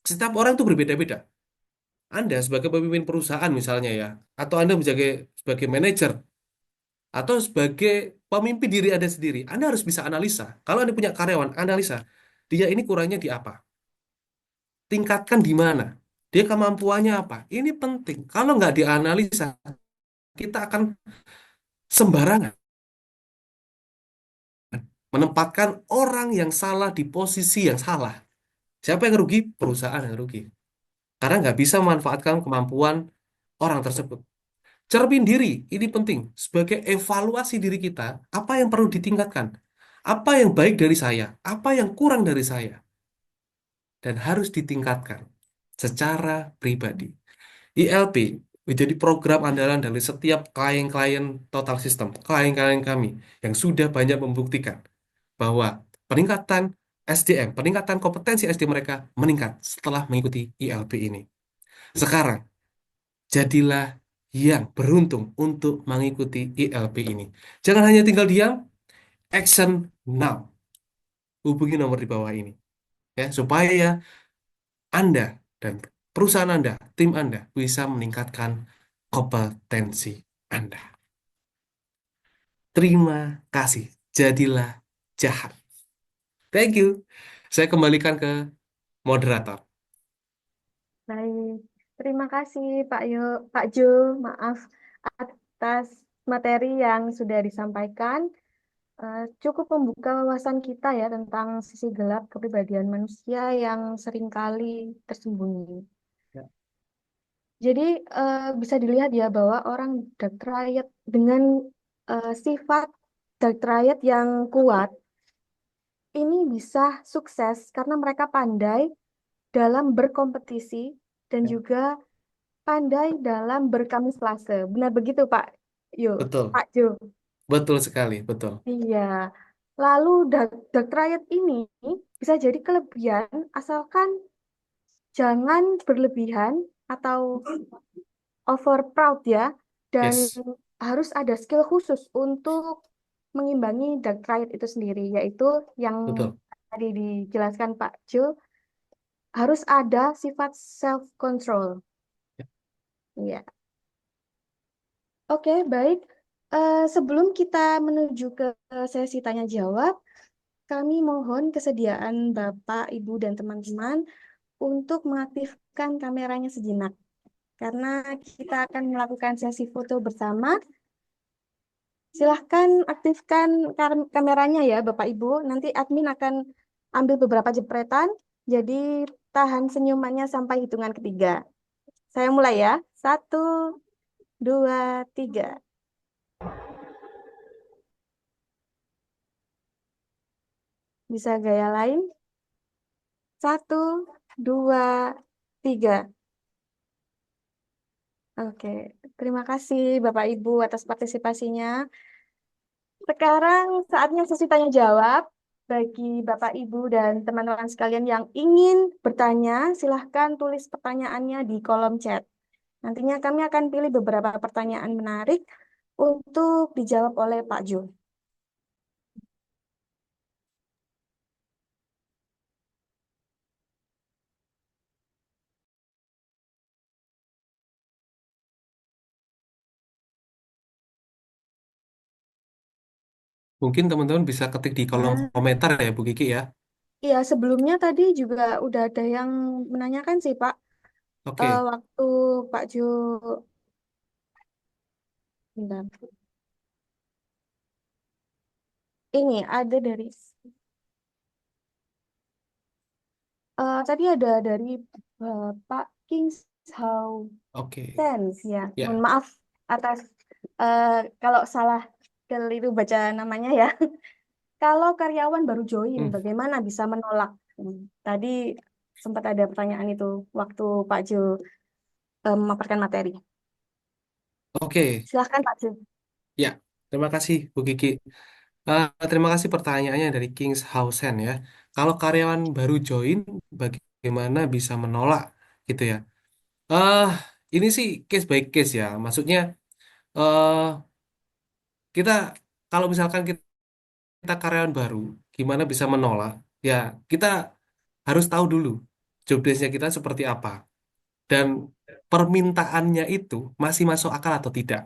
Setiap orang itu berbeda-beda. Anda sebagai pemimpin perusahaan misalnya ya, atau Anda sebagai manajer, atau sebagai pemimpin diri Anda sendiri, Anda harus bisa analisa. Kalau Anda punya karyawan, analisa. Dia ini kurangnya di apa? Tingkatkan di mana? Dia kemampuannya apa? Ini penting. Kalau nggak dianalisa, kita akan sembarangan menempatkan orang yang salah di posisi yang salah. Siapa yang rugi? Perusahaan yang rugi. Karena nggak bisa memanfaatkan kemampuan orang tersebut. Cermin diri, ini penting. Sebagai evaluasi diri kita, apa yang perlu ditingkatkan? Apa yang baik dari saya? Apa yang kurang dari saya? Dan harus ditingkatkan secara pribadi. ILP menjadi program andalan dari setiap klien-klien Total System, klien-klien kami yang sudah banyak membuktikan bahwa peningkatan SDM, peningkatan kompetensi SDM mereka meningkat setelah mengikuti ILP ini. Sekarang, jadilah yang beruntung untuk mengikuti ILP ini. Jangan hanya tinggal diam, action now. Hubungi nomor di bawah ini, ya, supaya Anda dan perusahaan Anda, tim Anda bisa meningkatkan kompetensi Anda. Terima kasih. Jadilah jahat. Thank you. Saya kembalikan ke moderator. Baik, terima kasih Pak Jo, maaf atas materi yang sudah disampaikan. Cukup membuka wawasan kita ya tentang sisi gelap kepribadian manusia yang seringkali tersembunyi. Ya. Jadi bisa dilihat ya bahwa orang dark triad dengan sifat dark triad yang kuat ini bisa sukses karena mereka pandai dalam berkompetisi dan Ya. juga pandai dalam berkamuflase. Benar begitu, Betul, Pak Jo? betul sekali, betul. Iya. Lalu dark triad ini bisa jadi kelebihan asalkan jangan berlebihan atau over proud ya. Dan Yes, harus ada skill khusus untuk mengimbangi dark triad itu sendiri, yaitu yang betul. tadi dijelaskan Pak Jo, harus ada sifat self control. Iya. Oke, baik. Sebelum kita menuju ke sesi tanya jawab, kami mohon kesediaan Bapak, Ibu, dan teman-teman untuk mengaktifkan kameranya sejenak. karena kita akan melakukan sesi foto bersama. Silahkan aktifkan kameranya ya Bapak Ibu. Nanti admin akan ambil beberapa jepretan. Jadi tahan senyumannya sampai hitungan ketiga. Saya mulai ya. 1, 2, 3. Bisa gaya lain? 1, 2, 3. Oke, terima kasih Bapak Ibu atas partisipasinya. Sekarang saatnya sesi tanya jawab. Bagi Bapak Ibu dan teman-teman sekalian yang ingin bertanya, silahkan tulis pertanyaannya di kolom chat. Nantinya kami akan pilih beberapa pertanyaan menarik untuk dijawab oleh Pak Jo. Mungkin teman-teman bisa ketik di kolom komentar ya Bu Kiki ya. Iya, sebelumnya tadi juga udah ada yang menanyakan sih Pak. Oke, Waktu Pak Jo, bentar. Ini ada dari, tadi ada dari Pak Kings How oke. Sense ya. Ya. Mohon maaf atas eh, kalau salah keliru baca namanya ya. Kalau karyawan baru join, Hmm, bagaimana bisa menolak? Tadi sempat ada pertanyaan itu waktu Pak Jo memaparkan materi. Oke, Silahkan Pak Jo. ya. Terima kasih Bu Kiki. Terima kasih pertanyaannya dari Kings Hausen ya. Kalau karyawan baru join, bagaimana bisa menolak gitu ya? Eh, ini sih case by case ya. Maksudnya eh kita kalau misalkan kita karyawan baru, gimana bisa menolak? Ya, kita harus tahu dulu job desk-nya kita seperti apa dan permintaannya itu masih masuk akal atau tidak.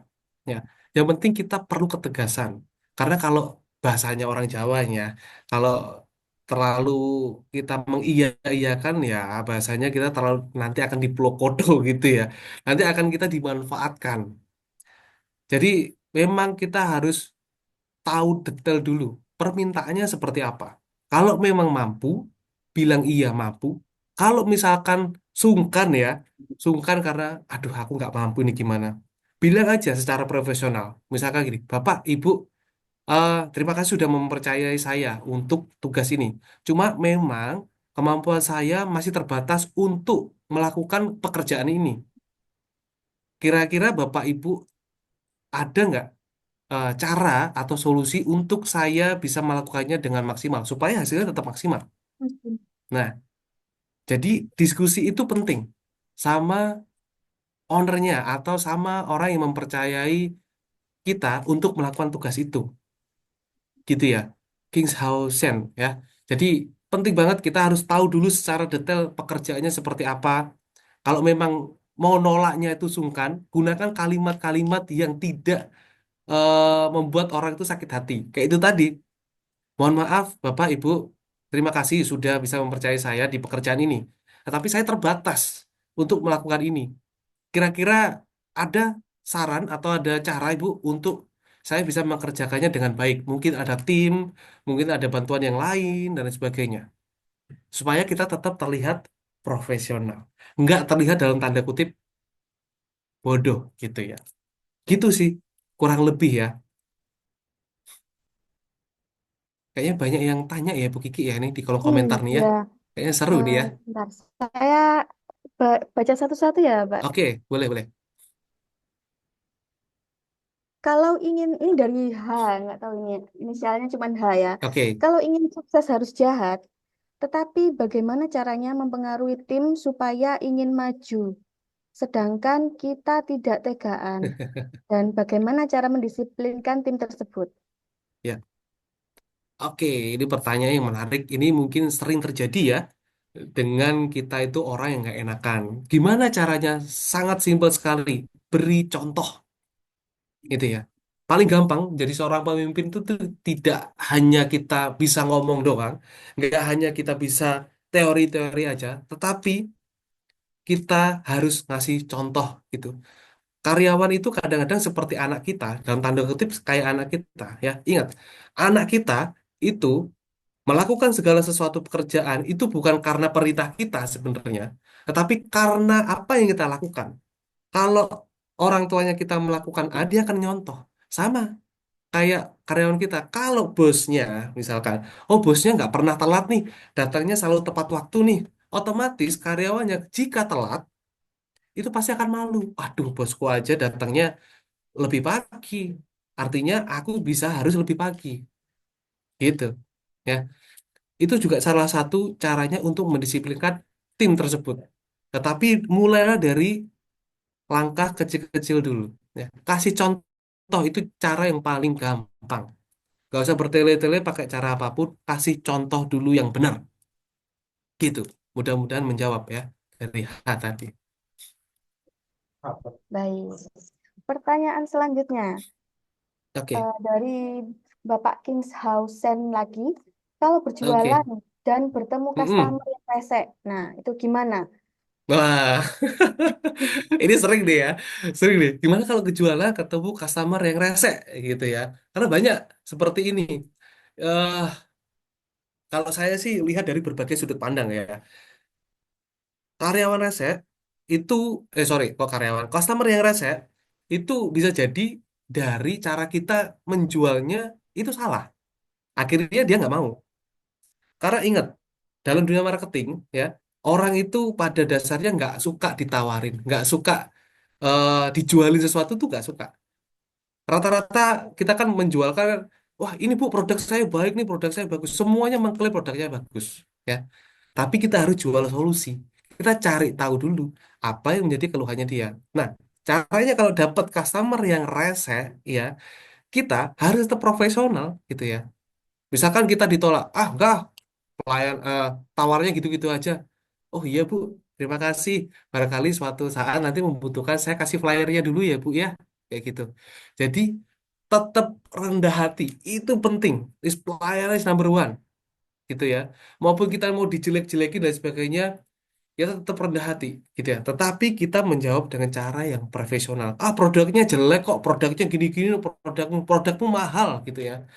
Ya, yang penting kita perlu ketegasan. Karena kalau bahasanya orang Jawanya, kalau terlalu kita mengiya-iyakan ya bahasanya kita terlalu nanti akan diplokodo gitu ya. Nanti akan kita dimanfaatkan. Jadi memang kita harus tahu detail dulu permintaannya seperti apa. Kalau memang mampu, bilang iya mampu. Kalau misalkan sungkan ya, sungkan karena aduh aku nggak mampu ini gimana. Bilang aja secara profesional. Misalkan gini, Bapak, Ibu, terima kasih sudah mempercayai saya untuk tugas ini. Cuma memang kemampuan saya masih terbatas untuk melakukan pekerjaan ini. Kira-kira Bapak Ibu ada nggak cara atau solusi untuk saya bisa melakukannya dengan maksimal supaya hasilnya tetap maksimal. Nah, jadi diskusi itu penting sama ownernya atau sama orang yang mempercayai kita untuk melakukan tugas itu, gitu ya. Kingshausen ya. Jadi penting banget kita harus tahu dulu secara detail pekerjaannya seperti apa. Kalau memang mau nolaknya itu sungkan, gunakan kalimat-kalimat yang tidak membuat orang itu sakit hati. Kayak itu tadi. Mohon maaf, Bapak, Ibu, terima kasih sudah bisa mempercayai saya di pekerjaan ini. Tetapi saya terbatas untuk melakukan ini. Kira-kira ada saran atau ada cara, Ibu, untuk saya bisa mengerjakannya dengan baik. Mungkin ada tim, mungkin ada bantuan yang lain, dan lain sebagainya. Supaya kita tetap terlihat profesional. Nggak terlihat dalam tanda kutip bodoh, gitu ya. Gitu sih, kurang lebih ya. Kayaknya banyak yang tanya ya, Bu Kiki ya, ini di kolom komentar nih ya. Ya, Kayaknya seru nih ya. bentar. Saya baca satu-satu ya, Pak. Oke, boleh, boleh. Kalau ingin, ini dari H, nggak tahu ini inisialnya cuma H ya. Oke, Kalau ingin sukses harus jahat, tetapi bagaimana caranya mempengaruhi tim supaya ingin maju, sedangkan kita tidak tegaan? Dan bagaimana cara mendisiplinkan tim tersebut? ya. Oke, ini pertanyaan yang menarik. Ini mungkin sering terjadi ya dengan kita itu orang yang nggak enakan. Gimana caranya? Sangat simpel sekali. Beri contoh, gitu ya. Paling gampang jadi seorang pemimpin itu tuh tidak hanya kita bisa ngomong doang, nggak hanya kita bisa teori-teori aja, tetapi kita harus ngasih contoh gitu. Karyawan itu kadang-kadang seperti anak kita, dalam tanda kutip kayak anak kita ya. Ingat, anak kita itu melakukan segala sesuatu pekerjaan itu bukan karena perintah kita sebenarnya, tetapi karena apa yang kita lakukan. Kalau orang tuanya kita melakukan A, dia akan nyontoh. Sama kayak karyawan kita. Kalau bosnya, misalkan, oh bosnya nggak pernah telat nih, datangnya selalu tepat waktu nih, otomatis karyawannya jika telat, itu pasti akan malu. Aduh, bosku aja datangnya lebih pagi. Artinya aku bisa harus lebih pagi. Gitu. Ya. Itu juga salah satu caranya untuk mendisiplinkan tim tersebut. Tetapi mulailah dari langkah kecil-kecil dulu. Ya. Kasih contoh itu cara yang paling gampang. Gak usah bertele-tele pakai cara apapun, kasih contoh dulu yang benar. Gitu. Mudah-mudahan menjawab ya dari H tadi. Baik. Pertanyaan selanjutnya Oke. dari Bapak Kingshausen lagi. Kalau berjualan Oke. dan bertemu Mm-mm. customer yang rese, nah itu gimana? Wah, ini sering deh ya, sering deh. Gimana kalau kejualan ketemu customer yang rese gitu ya? Karena banyak seperti ini. eh Kalau saya sih lihat dari berbagai sudut pandang ya. Karyawan rese itu, sorry, kok karyawan, customer yang rese itu bisa jadi dari cara kita menjualnya itu salah. Akhirnya dia nggak mau. Karena ingat, dalam dunia marketing ya, orang itu pada dasarnya nggak suka ditawarin, nggak suka dijualin sesuatu tuh nggak suka. Rata-rata kita kan menjualkan, wah ini bu produk saya baik nih, produk saya bagus. Semuanya mengklaim produknya bagus, ya. Tapi kita harus jual solusi. Kita cari tahu dulu apa yang menjadi keluhannya dia. Nah, caranya kalau dapat customer yang rese, ya kita harus tetap profesional, gitu ya. Misalkan kita ditolak, ah enggak, pelayan tawarnya gitu-gitu aja. Oh iya Bu, terima kasih. Barangkali suatu saat nanti membutuhkan saya kasih flyernya dulu ya Bu ya, kayak gitu. Jadi tetap rendah hati, itu penting. Is flyer is number one, gitu ya. Maupun kita mau dijelek-jelekin dan sebagainya, ya tetap rendah hati, gitu ya. Tetapi kita menjawab dengan cara yang profesional. Ah produknya jelek kok, produknya gini-gini, produkmu mahal, gitu ya.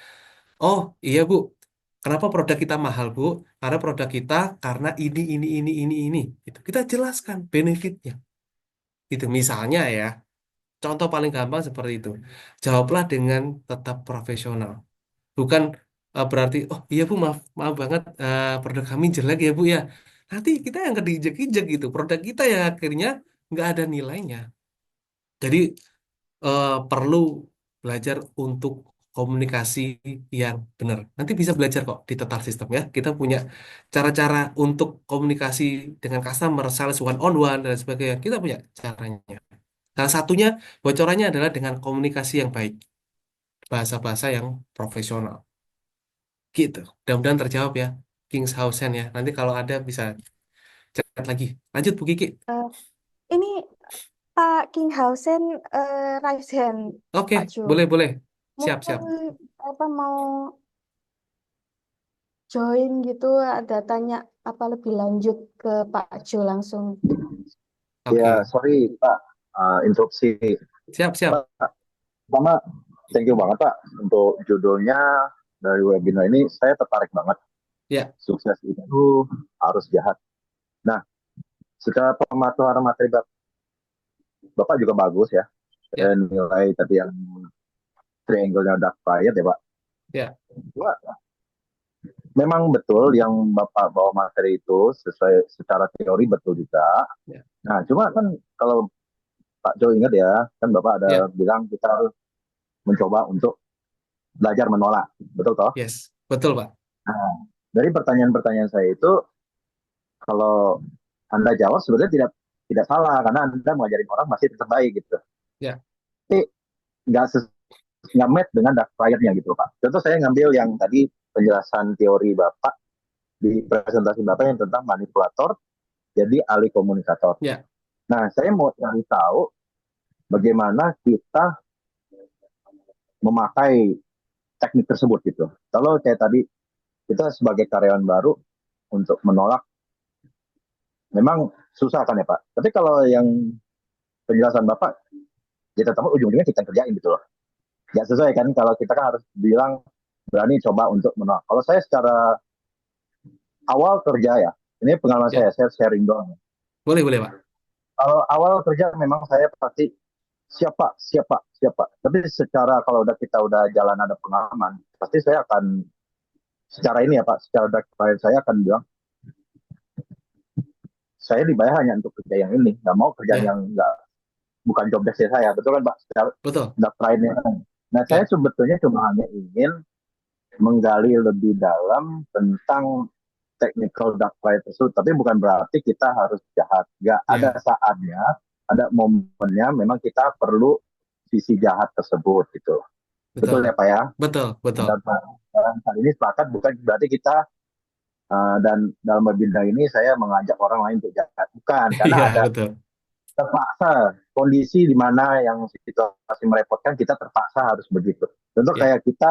Oh iya Bu, kenapa produk kita mahal Bu? Karena produk kita karena ini. Gitu. Kita jelaskan benefitnya. Itu misalnya ya, contoh paling gampang seperti itu. Jawablah dengan tetap profesional. Bukan berarti, oh iya Bu, maaf banget, produk kami jelek ya Bu ya. Nanti kita yang keinjek-injek gitu. Produk kita yang akhirnya nggak ada nilainya. Jadi perlu belajar untuk komunikasi yang benar. Nanti bisa belajar kok di Total System ya. Kita punya cara-cara untuk komunikasi dengan customer, sales one on one dan sebagainya. Kita punya caranya. Salah satunya bocorannya adalah dengan komunikasi yang baik, bahasa-bahasa yang profesional. Gitu. Mudah-mudahan terjawab ya, Kingshausen ya. Nanti kalau ada bisa chat lagi. Lanjut Bu Kiki. Eh, ini Pak Kinghausen raise hand, Oke, Pak Jo. boleh. Mungkin Siap. apa mau join gitu, ada tanya apa lebih lanjut ke Pak Jo langsung. Oke. Ya, sorry Pak, interupsi. Siap. Pak, pertama, thank you banget Pak untuk judulnya dari webinar ini. Saya tertarik banget. Ya. Sukses itu harus jahat. Nah, secara pemaparan materi Bapak juga bagus ya. Ya. Saya nilai tadi yang triangle-nya dark quiet ya Pak. Ya. Memang betul yang Bapak bawa materi itu sesuai secara teori betul juga. Ya. Nah, cuma kan kalau Pak Jo ingat ya, kan Bapak ada bilang kita harus mencoba untuk belajar menolak, betul toh? Yes, betul Pak. Nah, dari pertanyaan-pertanyaan saya itu, kalau Anda jawab sebenarnya tidak salah karena Anda mengajarin orang masih tetap baik gitu. Ya. Tapi nggak match dengan dark quiet-nya gitu Pak. Contoh saya ngambil yang tadi penjelasan teori Bapak di presentasi Bapak yang tentang manipulator jadi ahli komunikator. Ya. Nah, saya mau cari tahu bagaimana kita memakai teknik tersebut gitu. Kalau kayak tadi kita sebagai karyawan baru untuk menolak memang susah kan ya Pak. Tapi kalau yang penjelasan Bapak, ya tetap ujung-ujungnya kita kerjain gitu loh. Nggak sesuai kan kalau kita kan harus bilang berani coba untuk menolak. Kalau saya secara awal kerja ya, ini pengalaman Ya, saya sharing doang. boleh, boleh, Pak. Kalau awal kerja memang saya pasti siapa, siapa, siapa. Tapi secara kalau kita udah jalan ada pengalaman, pasti saya akan secara ini ya Pak, secara direct saya akan bilang saya dibayar hanya untuk kerja yang ini, nggak mau kerjaan Ya, yang nggak bukan job desk saya, betul kan Pak? Secara betul. direct lainnya. Nah saya Ya, sebetulnya cuma hanya ingin menggali lebih dalam tentang technical dark side tersebut, tapi bukan berarti kita harus jahat. Nggak ada ya, saatnya, ada momennya, memang kita perlu sisi jahat tersebut gitu. betul. Betul ya Pak ya? Betul, betul. Dan hal ini sepakat bukan berarti kita dan dalam webinar ini saya mengajak orang lain untuk jahat. Bukan, karena Iya, ada betul. terpaksa kondisi di mana yang situasi merepotkan kita terpaksa harus begitu. Contoh Ya, kayak kita,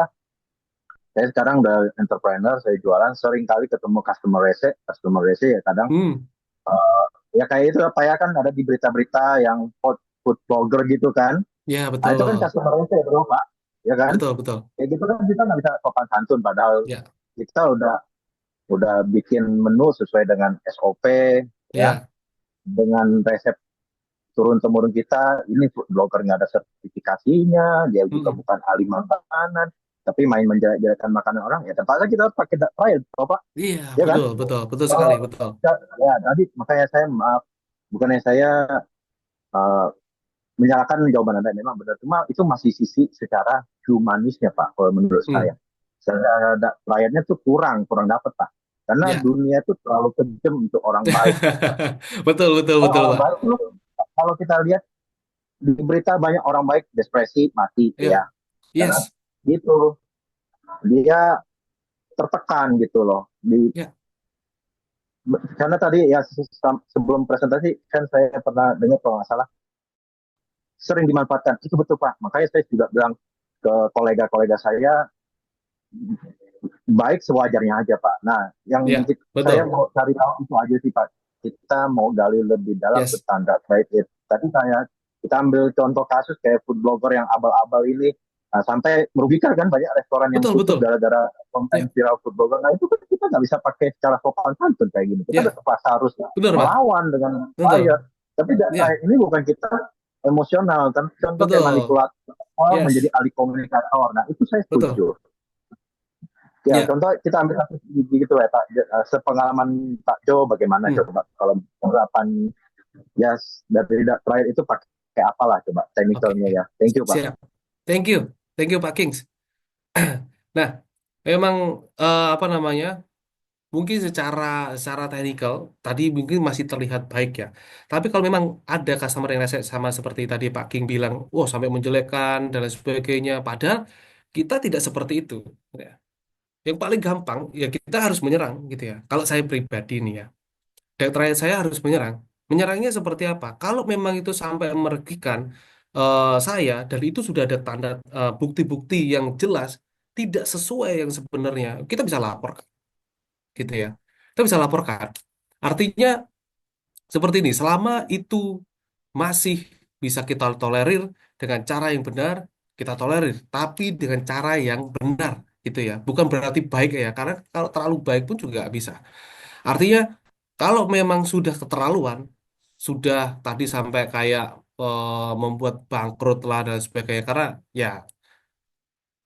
saya sekarang udah entrepreneur, saya jualan, sering kali ketemu customer rese ya kadang hmm, ya kayak itu apa ya kan ada di berita-berita yang food blogger gitu kan. ya, Nah itu kan betul. customer rese bro Pak, ya kan? Betul, betul. Kayak gitu kan kita nggak bisa sopan santun padahal Ya, kita udah bikin menu sesuai dengan SOP ya, ya, dengan resep turun temurun kita. Ini food blogger nggak ada sertifikasinya, dia juga mm, bukan ahli makanan, tapi main menjelek-jelekan makanan orang, ya terpaksa kita harus pakai trial, Pak, iya, ya kan? betul, betul, betul sekali, Kalau betul. ya tadi makanya saya maaf, bukannya saya uh, menyalahkan jawaban Anda, memang benar, cuma itu masih sisi secara humanisnya Pak, kalau menurut Hmm. saya. Secara rakyatnya tuh kurang dapat Pak. Karena Ya, dunia itu terlalu kejam untuk orang baik. betul, betul, Kalau betul, orang Pak. baik itu, kalau kita lihat di berita banyak orang baik depresi mati Ya, ya, karena yes, gitu dia tertekan gitu loh. ya, Karena tadi ya sebelum presentasi kan saya pernah dengar kalau nggak salah sering dimanfaatkan. Itu betul Pak. Makanya saya juga bilang ke kolega-kolega saya baik sewajarnya aja Pak. Nah, yang ya, saya betul, mau cari tahu itu aja sih Pak. Kita mau gali lebih dalam yes, tentang dark side it. Tadi kita ambil contoh kasus kayak food blogger yang abal-abal ini. Nah, sampai merugikan kan banyak restoran yang betul, tutup betul. gara-gara konten Ya, viral food blogger. Nah itu kan kita nggak bisa pakai secara sopan santun kayak gini. Kita ya, terpaksa harus benar, Pak. melawan dengan Betul. buyer. Tapi Ya, ini bukan kita emosional kan. Contoh kayak betul. manipulator menjadi Yes, ahli komunikator. Nah itu saya betul. setuju. Ya, Ya, contoh kita ambil satu gitu ya Pak. Sepengalaman Pak Jo bagaimana hmm, coba kalau penerapan ya dari terakhir itu pakai apalah coba oke. teknikalnya ya. Thank you Pak. Siap. Thank you. Thank you, Pak Kings. Nah, memang apa namanya? Mungkin secara teknikal tadi mungkin masih terlihat baik ya. Tapi kalau memang ada customer yang rese sama seperti tadi Pak King bilang, "Wah, sampai menjelekkan dan lain sebagainya." Padahal kita tidak seperti itu. Ya. Yang paling gampang ya kita harus menyerang gitu ya. Kalau saya pribadi nih ya, dan terakhir saya harus menyerang. Menyerangnya seperti apa? Kalau memang itu sampai merugikan saya dan itu sudah ada tanda bukti-bukti yang jelas tidak sesuai yang sebenarnya, kita bisa lapor gitu ya. Kita bisa laporkan. Artinya seperti ini, selama itu masih bisa kita tolerir dengan cara yang benar, kita tolerir, tapi dengan cara yang benar gitu ya. Bukan berarti baik ya, karena kalau terlalu baik pun juga nggak bisa. Artinya kalau memang sudah keterlaluan, sudah tadi sampai kayak membuat bangkrut lah dan sebagainya, karena ya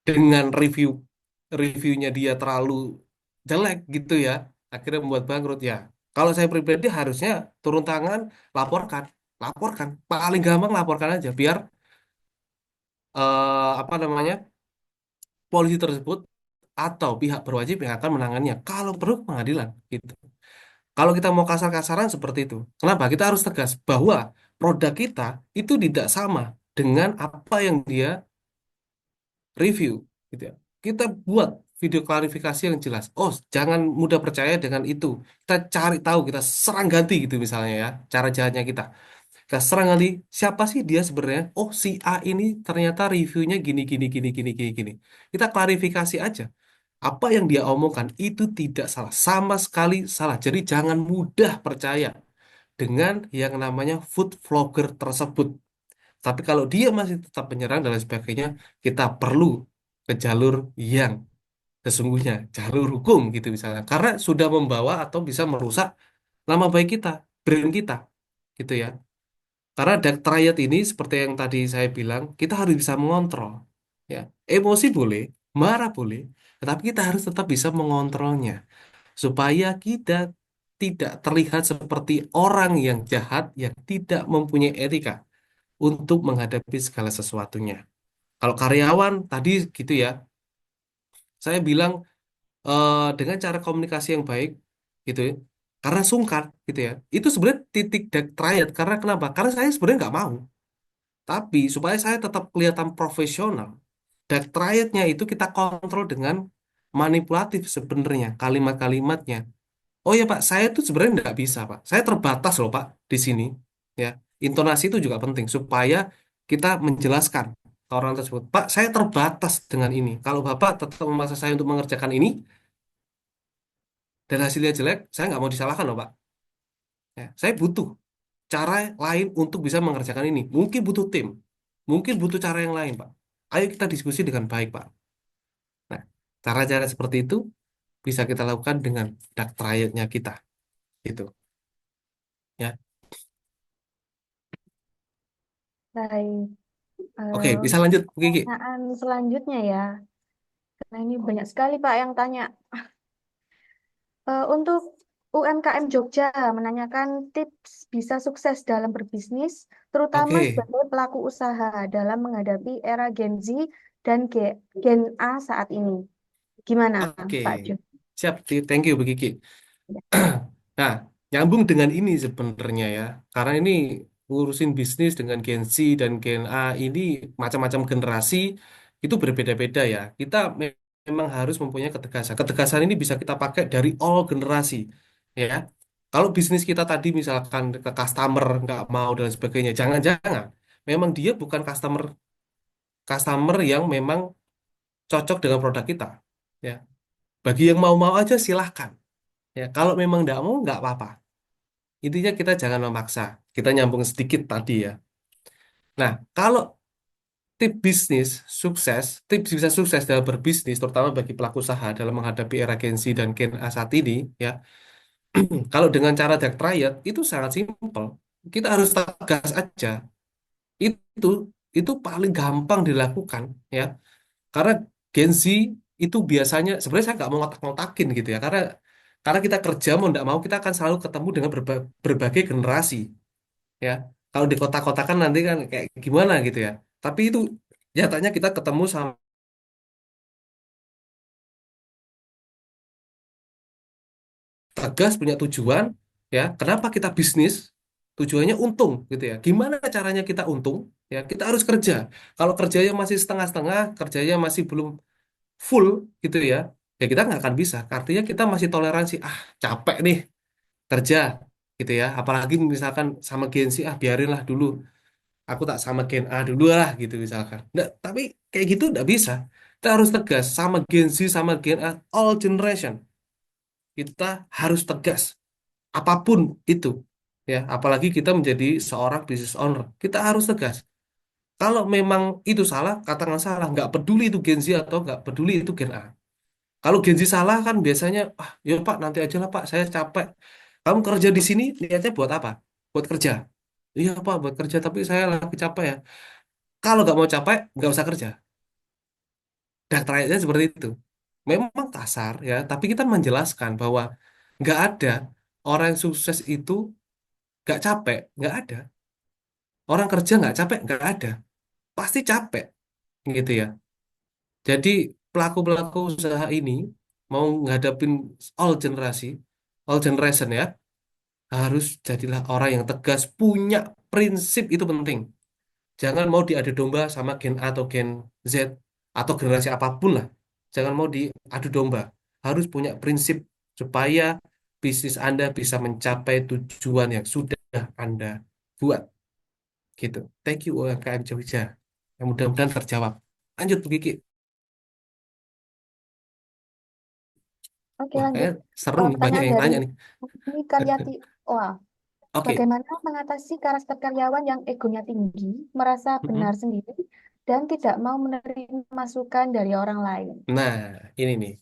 dengan reviewnya dia terlalu jelek gitu ya, akhirnya membuat bangkrut ya. Kalau saya pribadi harusnya turun tangan, laporkan, laporkan, paling gampang laporkan aja, biar apa namanya polisi tersebut atau pihak berwajib yang akan menangannya. Kalau perlu ke pengadilan gitu. Kalau kita mau kasar-kasaran seperti itu, kenapa? Kita harus tegas bahwa produk kita itu tidak sama dengan apa yang dia review gitu ya. Kita buat video klarifikasi yang jelas. Oh, jangan mudah percaya dengan itu. Kita cari tahu, kita serang ganti gitu misalnya ya, cara jahatnya kita. Kita serang ganti siapa sih dia sebenarnya? Oh, si A ini ternyata reviewnya gini gini gini gini gini gini. Kita klarifikasi aja. Apa yang dia omongkan itu tidak salah, sama sekali salah. Jadi jangan mudah percaya. dengan yang namanya food vlogger tersebut. Tapi kalau dia masih tetap menyerang dan lain sebagainya, kita perlu ke jalur yang sesungguhnya, jalur hukum gitu misalnya. Karena sudah membawa atau bisa merusak nama baik kita, brand kita, gitu ya. Karena dark triad ini seperti yang tadi saya bilang, kita harus bisa mengontrol. Ya, emosi boleh, marah boleh, tetapi kita harus tetap bisa mengontrolnya supaya kita tidak terlihat seperti orang yang jahat yang tidak mempunyai etika untuk menghadapi segala sesuatunya. Kalau karyawan tadi gitu ya, saya bilang dengan cara komunikasi yang baik gitu ya, karena sungkan gitu ya, itu sebenarnya titik dark triad. Karena kenapa? Karena saya sebenarnya nggak mau. Tapi supaya saya tetap kelihatan profesional, dark triadnya itu kita kontrol dengan manipulatif sebenarnya kalimat-kalimatnya. Oh ya Pak, saya tuh sebenarnya nggak bisa Pak. Saya terbatas loh Pak di sini. Ya, intonasi itu juga penting supaya kita menjelaskan ke orang tersebut. Pak, saya terbatas dengan ini. Kalau Bapak tetap memaksa saya untuk mengerjakan ini dan hasilnya jelek, saya nggak mau disalahkan loh Pak. Ya, saya butuh cara lain untuk bisa mengerjakan ini. Mungkin butuh tim, mungkin butuh cara yang lain Pak. Ayo kita diskusi dengan baik Pak. Nah, cara-cara seperti itu bisa kita lakukan dengan dark triad-nya kita. Gitu. Ya, Baik. oke, Eh, bisa lanjut, Bu Kiki. Pertanyaan selanjutnya ya, karena ini banyak sekali Pak yang tanya. Untuk UMKM Jogja menanyakan tips bisa sukses dalam berbisnis, terutama Oke, sebagai pelaku usaha dalam menghadapi era Gen Z dan Gen A saat ini. Gimana, oke. Pak Jo? Siap, thank you, Bu Kiki. Nah, nyambung dengan ini sebenarnya ya, karena ini ngurusin bisnis dengan Gen Z dan Gen A ini macam-macam generasi itu berbeda-beda ya. Kita memang harus mempunyai ketegasan. Ketegasan ini bisa kita pakai dari all generasi ya. Kalau bisnis kita tadi misalkan ke customer nggak mau dan sebagainya, jangan-jangan memang dia bukan customer customer yang memang cocok dengan produk kita. Ya, bagi yang mau-mau aja silahkan. Ya, kalau memang nggak mau nggak apa-apa. Intinya kita jangan memaksa. Kita nyambung sedikit tadi ya. Nah, kalau tips bisa sukses dalam berbisnis, terutama bagi pelaku usaha dalam menghadapi era Gen Z dan Gen A saat ini, ya. Kalau dengan cara dark triad itu sangat simpel. Kita harus tegas aja. Itu itu paling gampang dilakukan, ya. Karena Gen Z itu biasanya sebenarnya saya nggak mau ngotak-ngotakin gitu ya. Karena kita kerja mau nggak mau kita akan selalu ketemu dengan berbagai generasi. Ya kalau di kota-kota kan nanti kan kayak gimana gitu ya, tapi itu nyatanya kita ketemu sama tegas punya tujuan. Ya kenapa kita bisnis, tujuannya untung gitu ya, gimana caranya kita untung. Ya kita harus kerja. Kalau kerjanya masih setengah-setengah, kerjanya masih belum full gitu ya, ya kita nggak akan bisa. Artinya kita masih toleransi, capek nih kerja gitu ya, apalagi misalkan sama gengsi, biarinlah dulu, aku tak sama Gen A dulu lah gitu misalkan. Nggak, tapi kayak gitu nggak bisa. Kita harus tegas sama Gen Z sama Gen A, all generation. Kita harus tegas apapun itu. Ya, apalagi kita menjadi seorang business owner, kita harus tegas. Kalau memang itu salah, katakan salah. Nggak peduli itu Gen Z atau nggak peduli itu Gen A. Kalau Gen Z salah kan biasanya, ya Pak nanti aja lah Pak, saya capek. Kamu kerja di sini niatnya buat apa? Buat kerja. Iya Pak, buat kerja, tapi saya lagi capek ya. Kalau nggak mau capek, nggak usah kerja. Dan terakhirnya seperti itu. Memang kasar ya, tapi kita menjelaskan bahwa nggak ada orang yang sukses itu nggak capek, nggak ada. Orang kerja nggak capek, nggak ada. Pasti capek, gitu ya. Jadi pelaku-pelaku usaha ini mau ngadapin all generasi, all generation ya, harus jadilah orang yang tegas, punya prinsip itu penting. Jangan mau diadu domba sama Gen A atau Gen Z atau generasi apapun lah. Jangan mau diadu domba. Harus punya prinsip supaya bisnis Anda bisa mencapai tujuan yang sudah Anda buat. Gitu. Thank you UMKM Jogja. Yang mudah-mudahan terjawab. Lanjut Bu Kiki. Oke, Wah, lanjut. kayak seru nih, banyak Pertanyaan yang dari nanya nih. ini Karyati. Wah, Oke. Bagaimana mengatasi karakter karyawan yang egonya tinggi, merasa Mm-mm. benar sendiri, dan tidak mau menerima masukan dari orang lain? Nah, ini nih.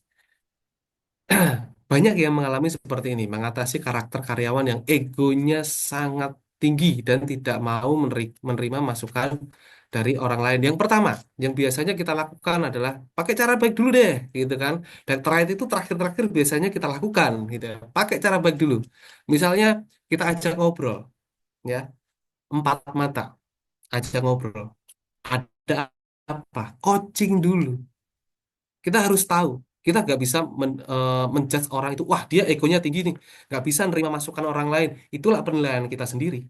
Banyak yang mengalami seperti ini, mengatasi karakter karyawan yang egonya sangat tinggi dan tidak mau menerima masukan dari orang lain. Yang pertama, yang biasanya kita lakukan adalah pakai cara baik dulu deh, gitu kan. Dan terakhir itu terakhir-terakhir biasanya kita lakukan, gitu ya. Pakai cara baik dulu. Misalnya kita ajak ngobrol, ya, empat mata, ajak ngobrol. Ada apa? Coaching dulu. Kita harus tahu. Kita nggak bisa menjudge orang itu, wah dia egonya tinggi nih, nggak bisa nerima masukan orang lain. Itulah penilaian kita sendiri,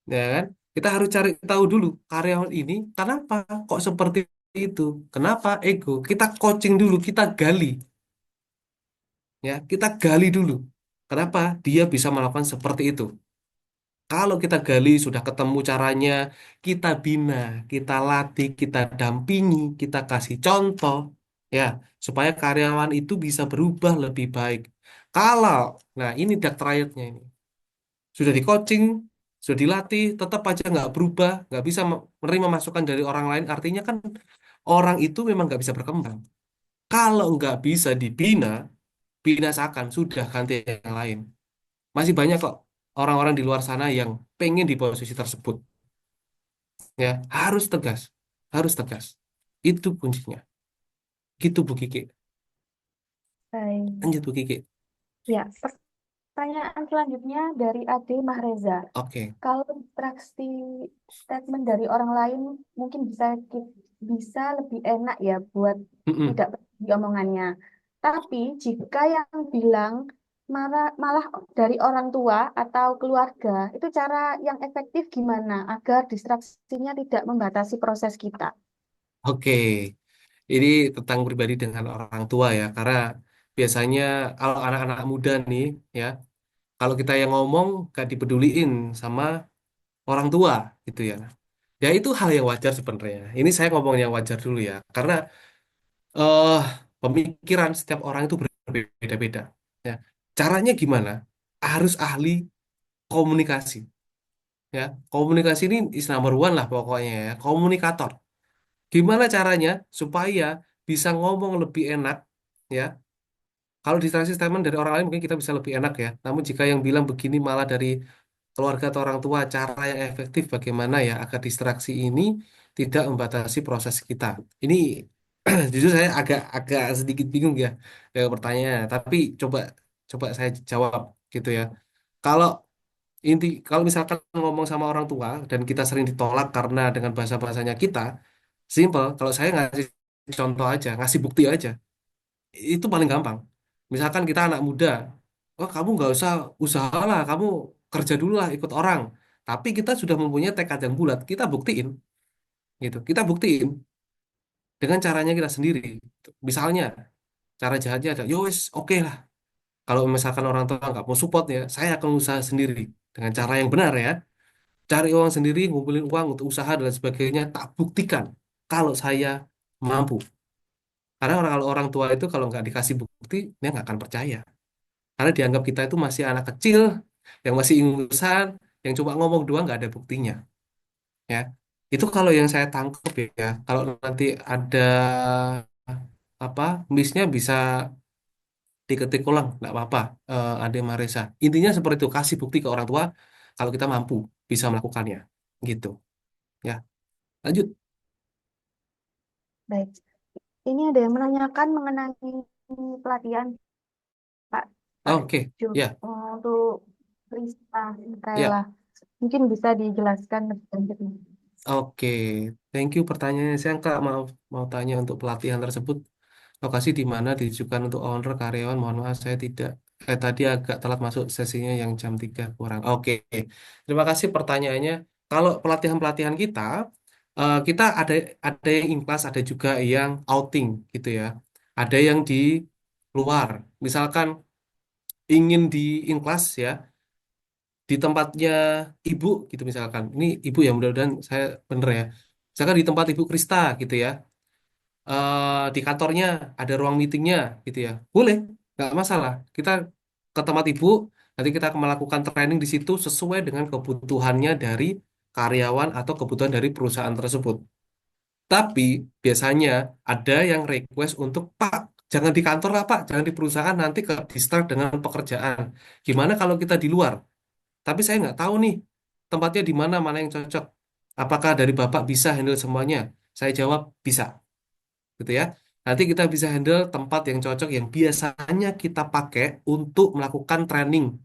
ya kan? Kita harus cari tahu dulu karyawan ini kenapa kok seperti itu, kenapa ego. Kita coaching dulu, kita gali, ya, kita gali dulu. Kenapa dia bisa melakukan seperti itu? Kalau kita gali, sudah ketemu caranya, kita bina, kita latih, kita dampingi, kita kasih contoh, ya, supaya karyawan itu bisa berubah lebih baik. Kalau, nah ini dark triadnya ini, sudah di coaching, sudah dilatih, tetap aja nggak berubah, nggak bisa menerima masukan dari orang lain, artinya kan orang itu memang nggak bisa berkembang. Kalau nggak bisa dibina, binasakan, sudah ganti yang lain. Masih banyak kok orang-orang di luar sana yang pengen di posisi tersebut. Ya, harus tegas. Harus tegas. Itu kuncinya. Gitu Bu Kiki. Baik. Lanjut Bu Kiki. Ya, pertanyaan selanjutnya dari Ade Mahreza. Oke. Kalau distraksi statement dari orang lain mungkin bisa lebih enak ya buat Mm-mm. tidak di omongannya. Tapi jika yang bilang malah dari orang tua atau keluarga, itu cara yang efektif gimana agar distraksinya tidak membatasi proses kita? Oke. Ini tentang pribadi dengan orang tua ya. Karena biasanya kalau anak-anak muda nih ya, kalau kita yang ngomong gak dipeduliin sama orang tua gitu ya. Ya itu hal yang wajar sebenarnya. Ini saya ngomong yang wajar dulu ya. Karena eh pemikiran setiap orang itu berbeda-beda. Ya. Caranya gimana? Harus ahli komunikasi. Ya, komunikasi ini is number one lah pokoknya ya. Komunikator. Gimana caranya supaya bisa ngomong lebih enak ya? Kalau distraksi statement dari orang lain mungkin kita bisa lebih enak ya. Namun jika yang bilang begini malah dari keluarga atau orang tua, cara yang efektif bagaimana ya agar distraksi ini tidak membatasi proses kita. Ini jujur saya agak agak sedikit bingung ya dengan pertanyaan. Tapi coba coba saya jawab gitu ya. Kalau kalau misalkan ngomong sama orang tua dan kita sering ditolak karena dengan bahasa-bahasanya kita, simple. Kalau saya ngasih contoh aja, ngasih bukti aja, itu paling gampang. Misalkan kita anak muda, oh kamu nggak usah usaha lah, kamu kerja dulu lah ikut orang. Tapi kita sudah mempunyai tekad yang bulat, kita buktiin, gitu. Kita buktiin dengan caranya kita sendiri. Misalnya, cara jahatnya ada, yo wes, oke lah. Kalau misalkan orang tua nggak mau support ya, saya akan usaha sendiri dengan cara yang benar ya. Cari uang sendiri, ngumpulin uang untuk usaha dan sebagainya, tak buktikan kalau saya mampu. Karena kalau orang tua itu kalau nggak dikasih bukti, dia nggak akan percaya. Karena dianggap kita itu masih anak kecil, yang masih ingusan, yang cuma ngomong doang nggak ada buktinya. Ya, itu kalau yang saya tangkap ya. Kalau nanti ada apa, missnya bisa diketik ulang, nggak apa-apa. Ade Maresa. Intinya seperti itu, kasih bukti ke orang tua kalau kita mampu bisa melakukannya, gitu. Ya, lanjut. Baik. Ini ada yang menanyakan mengenai pelatihan Pak Pak Oke, Jo ya, untuk Rista Mikaela. ya. Mungkin bisa dijelaskan lebih lanjut. Oke, thank you pertanyaannya. Saya nggak mau mau tanya untuk pelatihan tersebut. Lokasi di mana ditujukan untuk owner karyawan. Mohon maaf, saya tidak. Tadi agak telat masuk sesinya yang jam 3 kurang. Oke, terima kasih pertanyaannya. Kalau pelatihan-pelatihan kita ada yang in class, ada juga yang outing gitu ya. Ada yang di luar. Misalkan ingin di in class ya, di tempatnya ibu gitu misalkan. Ini ibu ya mudah-mudahan saya bener ya. Misalkan di tempat ibu Krista gitu ya. Di kantornya ada ruang meetingnya gitu ya. Boleh, nggak masalah. Kita ke tempat ibu, Nanti kita akan melakukan training di situ sesuai dengan kebutuhannya dari karyawan atau kebutuhan dari perusahaan tersebut. Tapi biasanya ada yang request untuk Pak, jangan di kantor lah Pak, jangan di perusahaan nanti ke distract dengan pekerjaan. Gimana kalau kita di luar? Tapi saya nggak tahu nih tempatnya di mana, mana yang cocok. Apakah dari Bapak bisa handle semuanya? Saya jawab bisa, gitu ya. Nanti kita bisa handle tempat yang cocok yang biasanya kita pakai untuk melakukan training.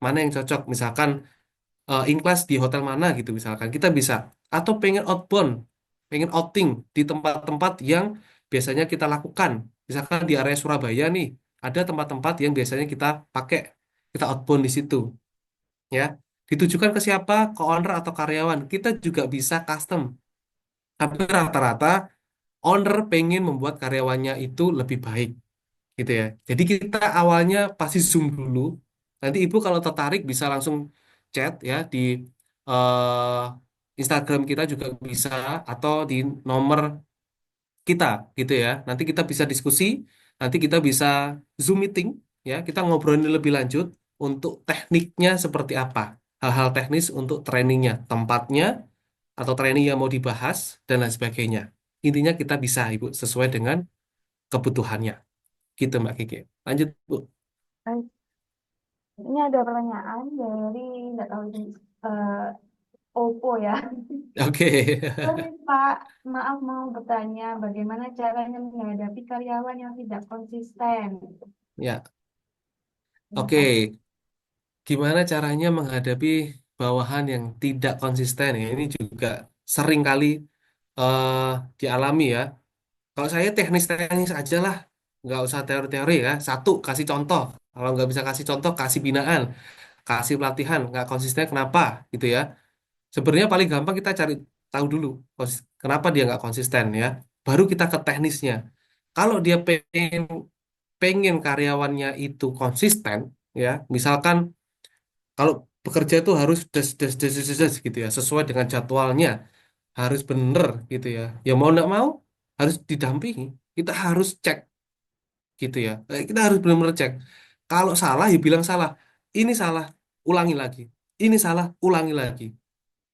Mana yang cocok? Misalkan in class di hotel mana gitu misalkan kita bisa. Atau pengen outbound, pengen outing di tempat-tempat yang biasanya kita lakukan. Misalkan di area Surabaya nih, ada tempat-tempat yang biasanya kita pakai, kita outbound di situ ya. Ditujukan ke siapa? Ke owner atau karyawan. Kita juga bisa custom. Tapi rata-rata owner pengen membuat karyawannya itu lebih baik gitu ya. Jadi kita awalnya pasti Zoom dulu. Nanti Ibu kalau tertarik bisa langsung chat ya di eh, Instagram kita juga bisa atau di nomor kita gitu ya. Nanti kita bisa diskusi, nanti kita bisa Zoom meeting ya. Kita ngobrolin lebih lanjut untuk tekniknya seperti apa. Hal-hal teknis untuk trainingnya, tempatnya atau training yang mau dibahas dan lain sebagainya. Intinya kita bisa Ibu sesuai dengan kebutuhannya. Gitu Mbak Kiki. Lanjut Bu. Baik. Ini ada pertanyaan dari nggak tahu ini Oppo ya. Oke. Sorry Pak, maaf mau bertanya bagaimana caranya menghadapi karyawan yang tidak konsisten. Ya, oke. Silakan. Gimana caranya menghadapi bawahan yang tidak konsisten ya? Ini juga sering kali eh, dialami ya. Kalau saya teknis-teknis aja lah, nggak usah teori-teori ya. Satu, kasih contoh. Kalau nggak bisa kasih contoh, kasih binaan, kasih pelatihan. Nggak konsisten kenapa gitu ya? Sebenarnya paling gampang kita cari tahu dulu kenapa dia nggak konsisten ya. Baru kita ke teknisnya. Kalau dia pengen pengen karyawannya itu konsisten ya, misalkan kalau bekerja itu harus des gitu ya, sesuai dengan jadwalnya, harus bener gitu ya. Ya mau nggak mau harus didampingi. Kita harus cek gitu ya. Kita harus benar-benar cek. Kalau salah ya bilang salah. Ini salah, ulangi lagi. Ini salah, ulangi lagi.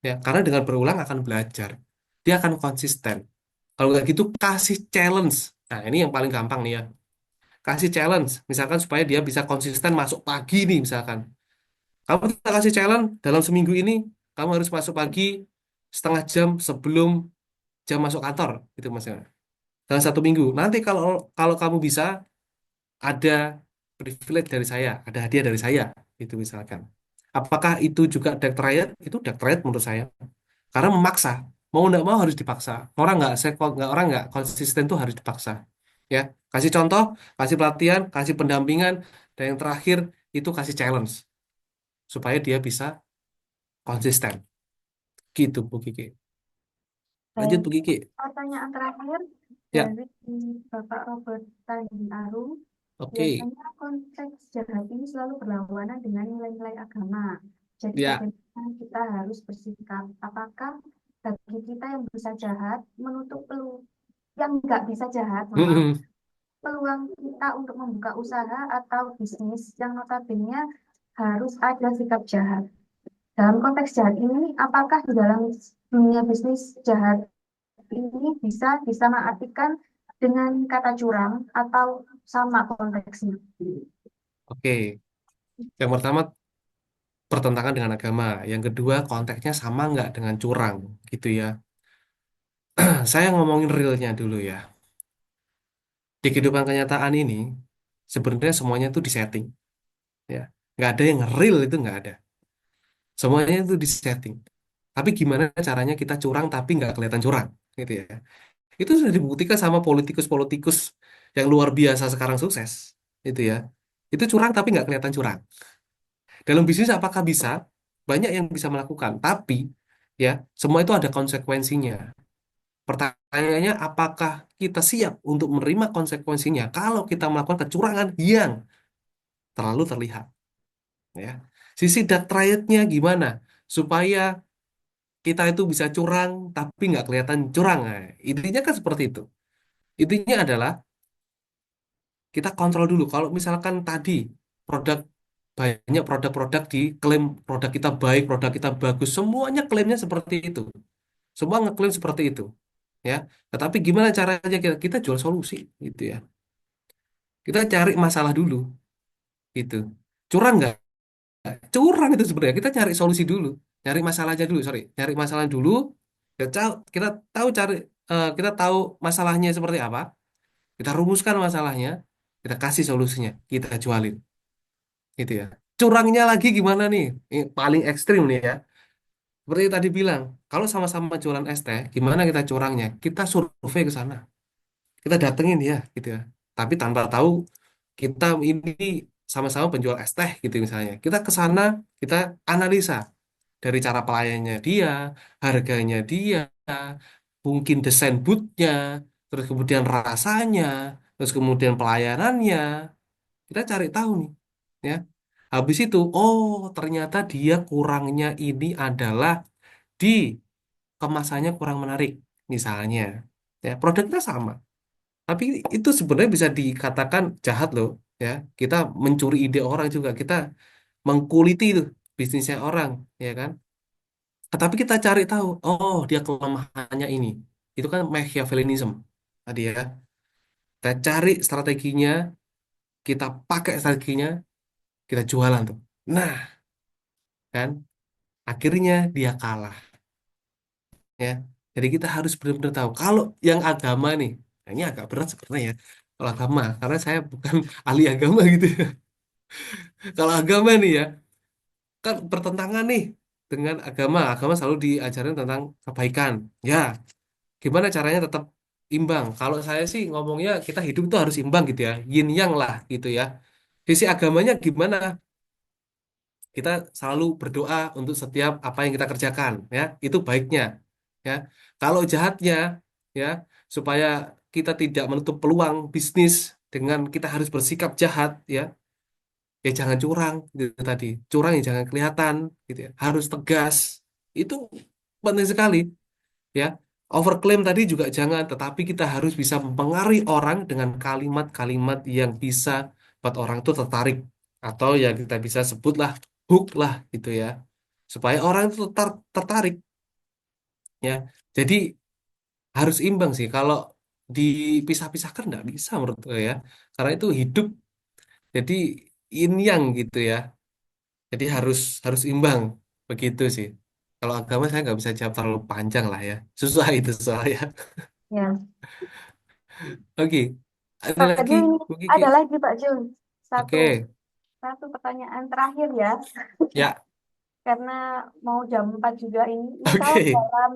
Ya, karena dengan berulang akan belajar. Dia akan konsisten. Kalau nggak gitu kasih challenge. Nah, ini yang paling gampang nih ya. Kasih challenge, misalkan supaya dia bisa konsisten masuk pagi nih misalkan. Kamu kita kasih challenge dalam seminggu ini, kamu harus masuk pagi setengah jam sebelum jam masuk kantor, itu maksudnya. Dalam 1 minggu. Nanti kalau kalau kamu bisa, ada privilege dari saya, ada hadiah dari saya, itu misalkan. Apakah itu juga dark triad? Itu dark triad menurut saya. Karena memaksa, mau nggak mau harus dipaksa. Orang nggak konsisten tuh harus dipaksa. Ya, kasih contoh, kasih pelatihan, kasih pendampingan, dan yang terakhir itu kasih challenge supaya dia bisa konsisten. Gitu, Bu Kiki. Lanjut, Baik, Bu Kiki. pertanyaan terakhir Ya, dari Bapak Robert Tanjung Arum. oke. Biasanya konteks jahat ini selalu berlawanan dengan nilai-nilai agama. Jadi Ya, bagaimana kita harus bersikap? Apakah bagi kita yang bisa jahat menutup peluang yang nggak bisa jahat, maaf, peluang kita untuk membuka usaha atau bisnis yang notabene harus ada sikap jahat. Dalam konteks jahat ini, apakah di dalam dunia bisnis jahat ini bisa disamaartikan dengan kata curang atau sama konteksnya? oke. Yang pertama, pertentangan dengan agama. Yang kedua, konteksnya sama nggak dengan curang, gitu ya. Saya ngomongin realnya dulu ya. Di kehidupan kenyataan ini, sebenarnya semuanya itu disetting, ya. Nggak ada yang real itu nggak ada. Semuanya itu disetting. Tapi gimana caranya kita curang tapi nggak kelihatan curang, gitu ya. Itu sudah dibuktikan sama politikus-politikus yang luar biasa sekarang sukses, itu ya. Itu curang tapi nggak kelihatan curang. Dalam bisnis apakah bisa? Banyak yang bisa melakukan, tapi ya semua itu ada konsekuensinya. Pertanyaannya, apakah kita siap untuk menerima konsekuensinya kalau kita melakukan kecurangan yang terlalu terlihat? Ya, sisi dark triad-nya gimana supaya kita itu bisa curang tapi nggak kelihatan curang? Nah, intinya kan seperti itu. Intinya adalah kita kontrol dulu. Kalau misalkan tadi produk banyak produk-produk diklaim produk kita baik, produk kita bagus, semuanya klaimnya seperti itu. Semua ngeklaim seperti itu, ya. Tetapi gimana caranya kita jual solusi, gitu ya. Kita cari masalah dulu, gitu. Curang nggak? Curang itu sebenarnya. Kita cari solusi dulu, cari masalahnya dulu, sorry, cari masalah dulu. Kita tahu kita tahu masalahnya seperti apa. Kita rumuskan masalahnya, kita kasih solusinya, kita jualin, gitu ya. Curangnya lagi gimana nih? Ini paling ekstrim nih ya. Seperti tadi bilang, kalau sama-sama jualan es teh, gimana kita curangnya? Kita survei ke sana, kita datengin dia, gitu ya. Tapi tanpa tahu kita ini sama-sama penjual es teh, gitu misalnya. Kita ke sana, kita analisa dari cara pelayannya dia, harganya dia, mungkin desain bootnya, terus kemudian rasanya, terus kemudian pelayanannya. Kita cari tahu nih, ya. Habis itu, oh ternyata dia kurangnya ini adalah di kemasannya kurang menarik, misalnya. Ya, produknya sama, tapi itu sebenarnya bisa dikatakan jahat loh, ya. Kita mencuri ide orang juga, kita mengkuliti itu bisnisnya orang, ya kan? Tetapi kita cari tahu, oh dia kelemahannya ini. Itu kan Machiavellianism tadi ya. Kita cari strateginya, kita pakai strateginya, kita jualan tuh. Nah, kan akhirnya dia kalah, ya. Jadi kita harus benar-benar tahu. Kalau yang agama nih, nah ini agak berat sebenarnya ya. Kalau agama, karena saya bukan ahli agama gitu ya. Kalau agama nih ya, kan bertentangan nih dengan agama. Agama selalu diajarin tentang kebaikan. Ya, gimana caranya tetap imbang? Kalau saya sih ngomongnya kita hidup tuh harus imbang gitu ya, yin yang lah gitu ya. Sisi agamanya gimana? Kita selalu berdoa untuk setiap apa yang kita kerjakan, ya. Itu baiknya, ya. Kalau jahatnya, ya, supaya kita tidak menutup peluang bisnis dengan kita harus bersikap jahat, ya. Ya jangan curang gitu tadi. Curang ya jangan kelihatan gitu ya. Harus tegas. Itu penting sekali, ya. Overclaim tadi juga jangan, tetapi kita harus bisa mempengaruhi orang dengan kalimat-kalimat yang bisa buat orang itu tertarik, atau ya kita bisa sebutlah hook lah gitu ya, supaya orang itu tertarik, ya. Jadi harus imbang sih. Kalau dipisah-pisahkan nggak bisa menurut gue ya, karena itu hidup. Jadi yin yang gitu ya. Jadi harus harus imbang begitu sih. Kalau agama saya nggak bisa jawab terlalu panjang lah ya. Susah itu soalnya. Ya. Oke, ada Pak lagi, Jun, Bu Kiki? ada lagi Pak Jun. Satu, Oke, satu pertanyaan terakhir ya. ya, Karena mau jam 4 juga ini. Misal oke. dalam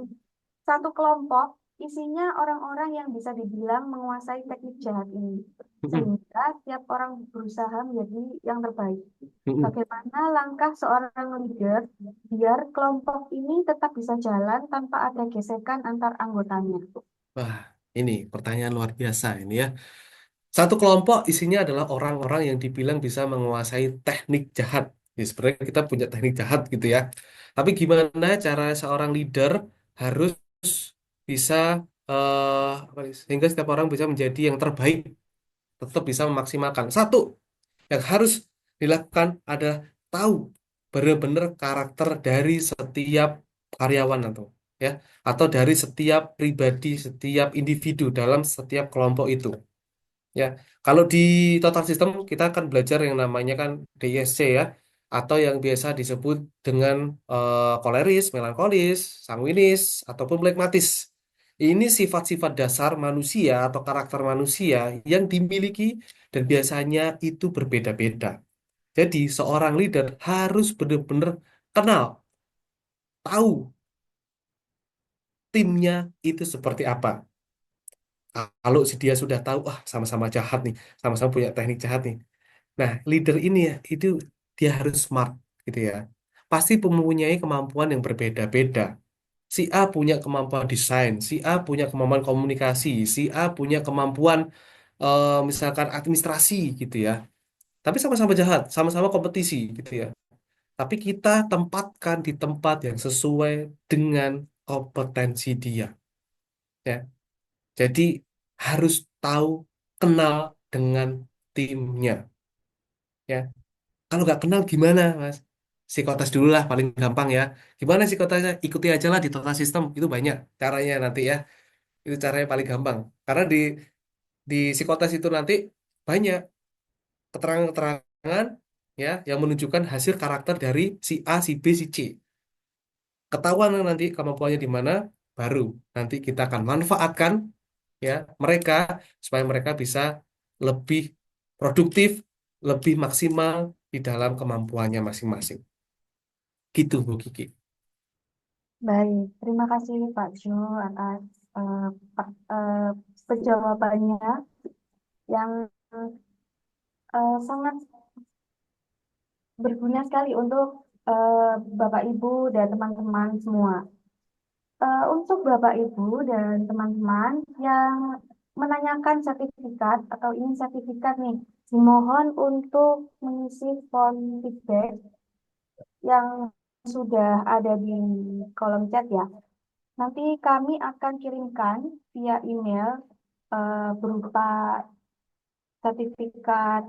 satu kelompok, isinya orang-orang yang bisa dibilang menguasai teknik jahat ini. Sehingga tiap orang berusaha menjadi yang terbaik. Bagaimana langkah seorang leader biar kelompok ini tetap bisa jalan tanpa ada gesekan antar anggotanya? Wah, ini pertanyaan luar biasa ini ya. Satu kelompok isinya adalah orang-orang yang dibilang bisa menguasai teknik jahat. Ya, sebenarnya kita punya teknik jahat gitu ya. Tapi gimana cara seorang leader harus bisa sehingga setiap orang bisa menjadi yang terbaik, tetap bisa memaksimalkan. Satu, yang harus dilakukan adalah tahu benar-benar karakter dari setiap karyawan ya, atau dari setiap pribadi, setiap individu dalam setiap kelompok itu. Ya, kalau di total system kita akan belajar yang namanya kan DISC ya, atau yang biasa disebut dengan koleris, melankolis, sanguinis, ataupun phlegmatis. Ini sifat-sifat dasar manusia atau karakter manusia yang dimiliki dan biasanya itu berbeda-beda. Jadi seorang leader harus benar-benar kenal, tahu timnya itu seperti apa. Kalau si dia sudah tahu, ah sama-sama jahat nih, sama-sama punya teknik jahat nih. Nah, leader ini ya, itu dia harus smart gitu ya. Pasti mempunyai kemampuan yang berbeda-beda. Si A punya kemampuan desain, si A punya kemampuan komunikasi, si A punya kemampuan misalkan administrasi gitu ya. Tapi sama-sama jahat, sama-sama kompetisi gitu ya. Tapi kita tempatkan di tempat yang sesuai dengan kompetensi dia, ya. Jadi harus tahu kenal dengan timnya, ya. Kalau nggak kenal gimana, Mas? Psikotes dulu lah paling gampang ya. Gimana psikotesnya? Ikuti aja lah di Total System. Itu banyak caranya nanti ya. Itu caranya paling gampang. Karena di psikotes itu nanti banyak keterangan-keterangan ya yang menunjukkan hasil karakter dari si A, si B, si C. Ketahuan nanti kemampuannya di mana, baru nanti kita akan manfaatkan ya mereka supaya mereka bisa lebih produktif, lebih maksimal di dalam kemampuannya masing-masing. Gitu, Bu Kiki. Baik, terima kasih Pak Jo atas penjawabannya yang sangat berguna sekali untuk Bapak Ibu dan teman-teman semua. Untuk Bapak Ibu dan teman-teman yang menanyakan sertifikat atau ingin sertifikat nih, dimohon untuk mengisi form feedback yang sudah ada di kolom chat ya. Nanti kami akan kirimkan via email berupa sertifikat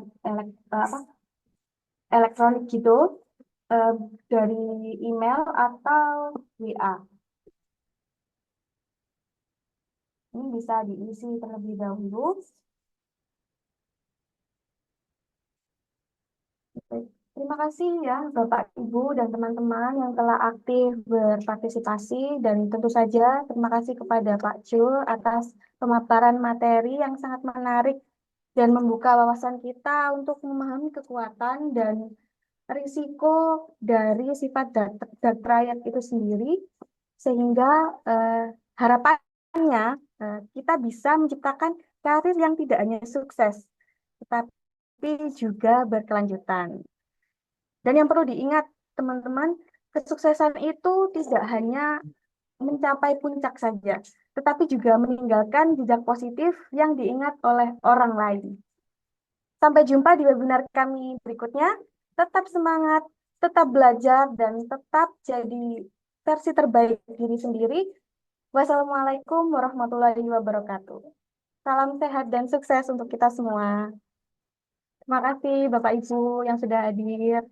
elektronik gitu eh, dari email atau WA. Ini bisa diisi terlebih dahulu. Baik. Terima kasih ya Bapak, Ibu, dan teman-teman yang telah aktif berpartisipasi dan tentu saja terima kasih kepada Pak Jul atas pemaparan materi yang sangat menarik dan membuka wawasan kita untuk memahami kekuatan dan risiko dari sifat dark triad itu sendiri sehingga harapannya kita bisa menciptakan karir yang tidak hanya sukses tetapi juga berkelanjutan. Dan yang perlu diingat, teman-teman, kesuksesan itu tidak hanya mencapai puncak saja, tetapi juga meninggalkan jejak positif yang diingat oleh orang lain. Sampai jumpa di webinar kami berikutnya. Tetap semangat, tetap belajar, dan tetap jadi versi terbaik diri sendiri. Wassalamualaikum warahmatullahi wabarakatuh. Salam sehat dan sukses untuk kita semua. Terima kasih Bapak Ibu yang sudah hadir.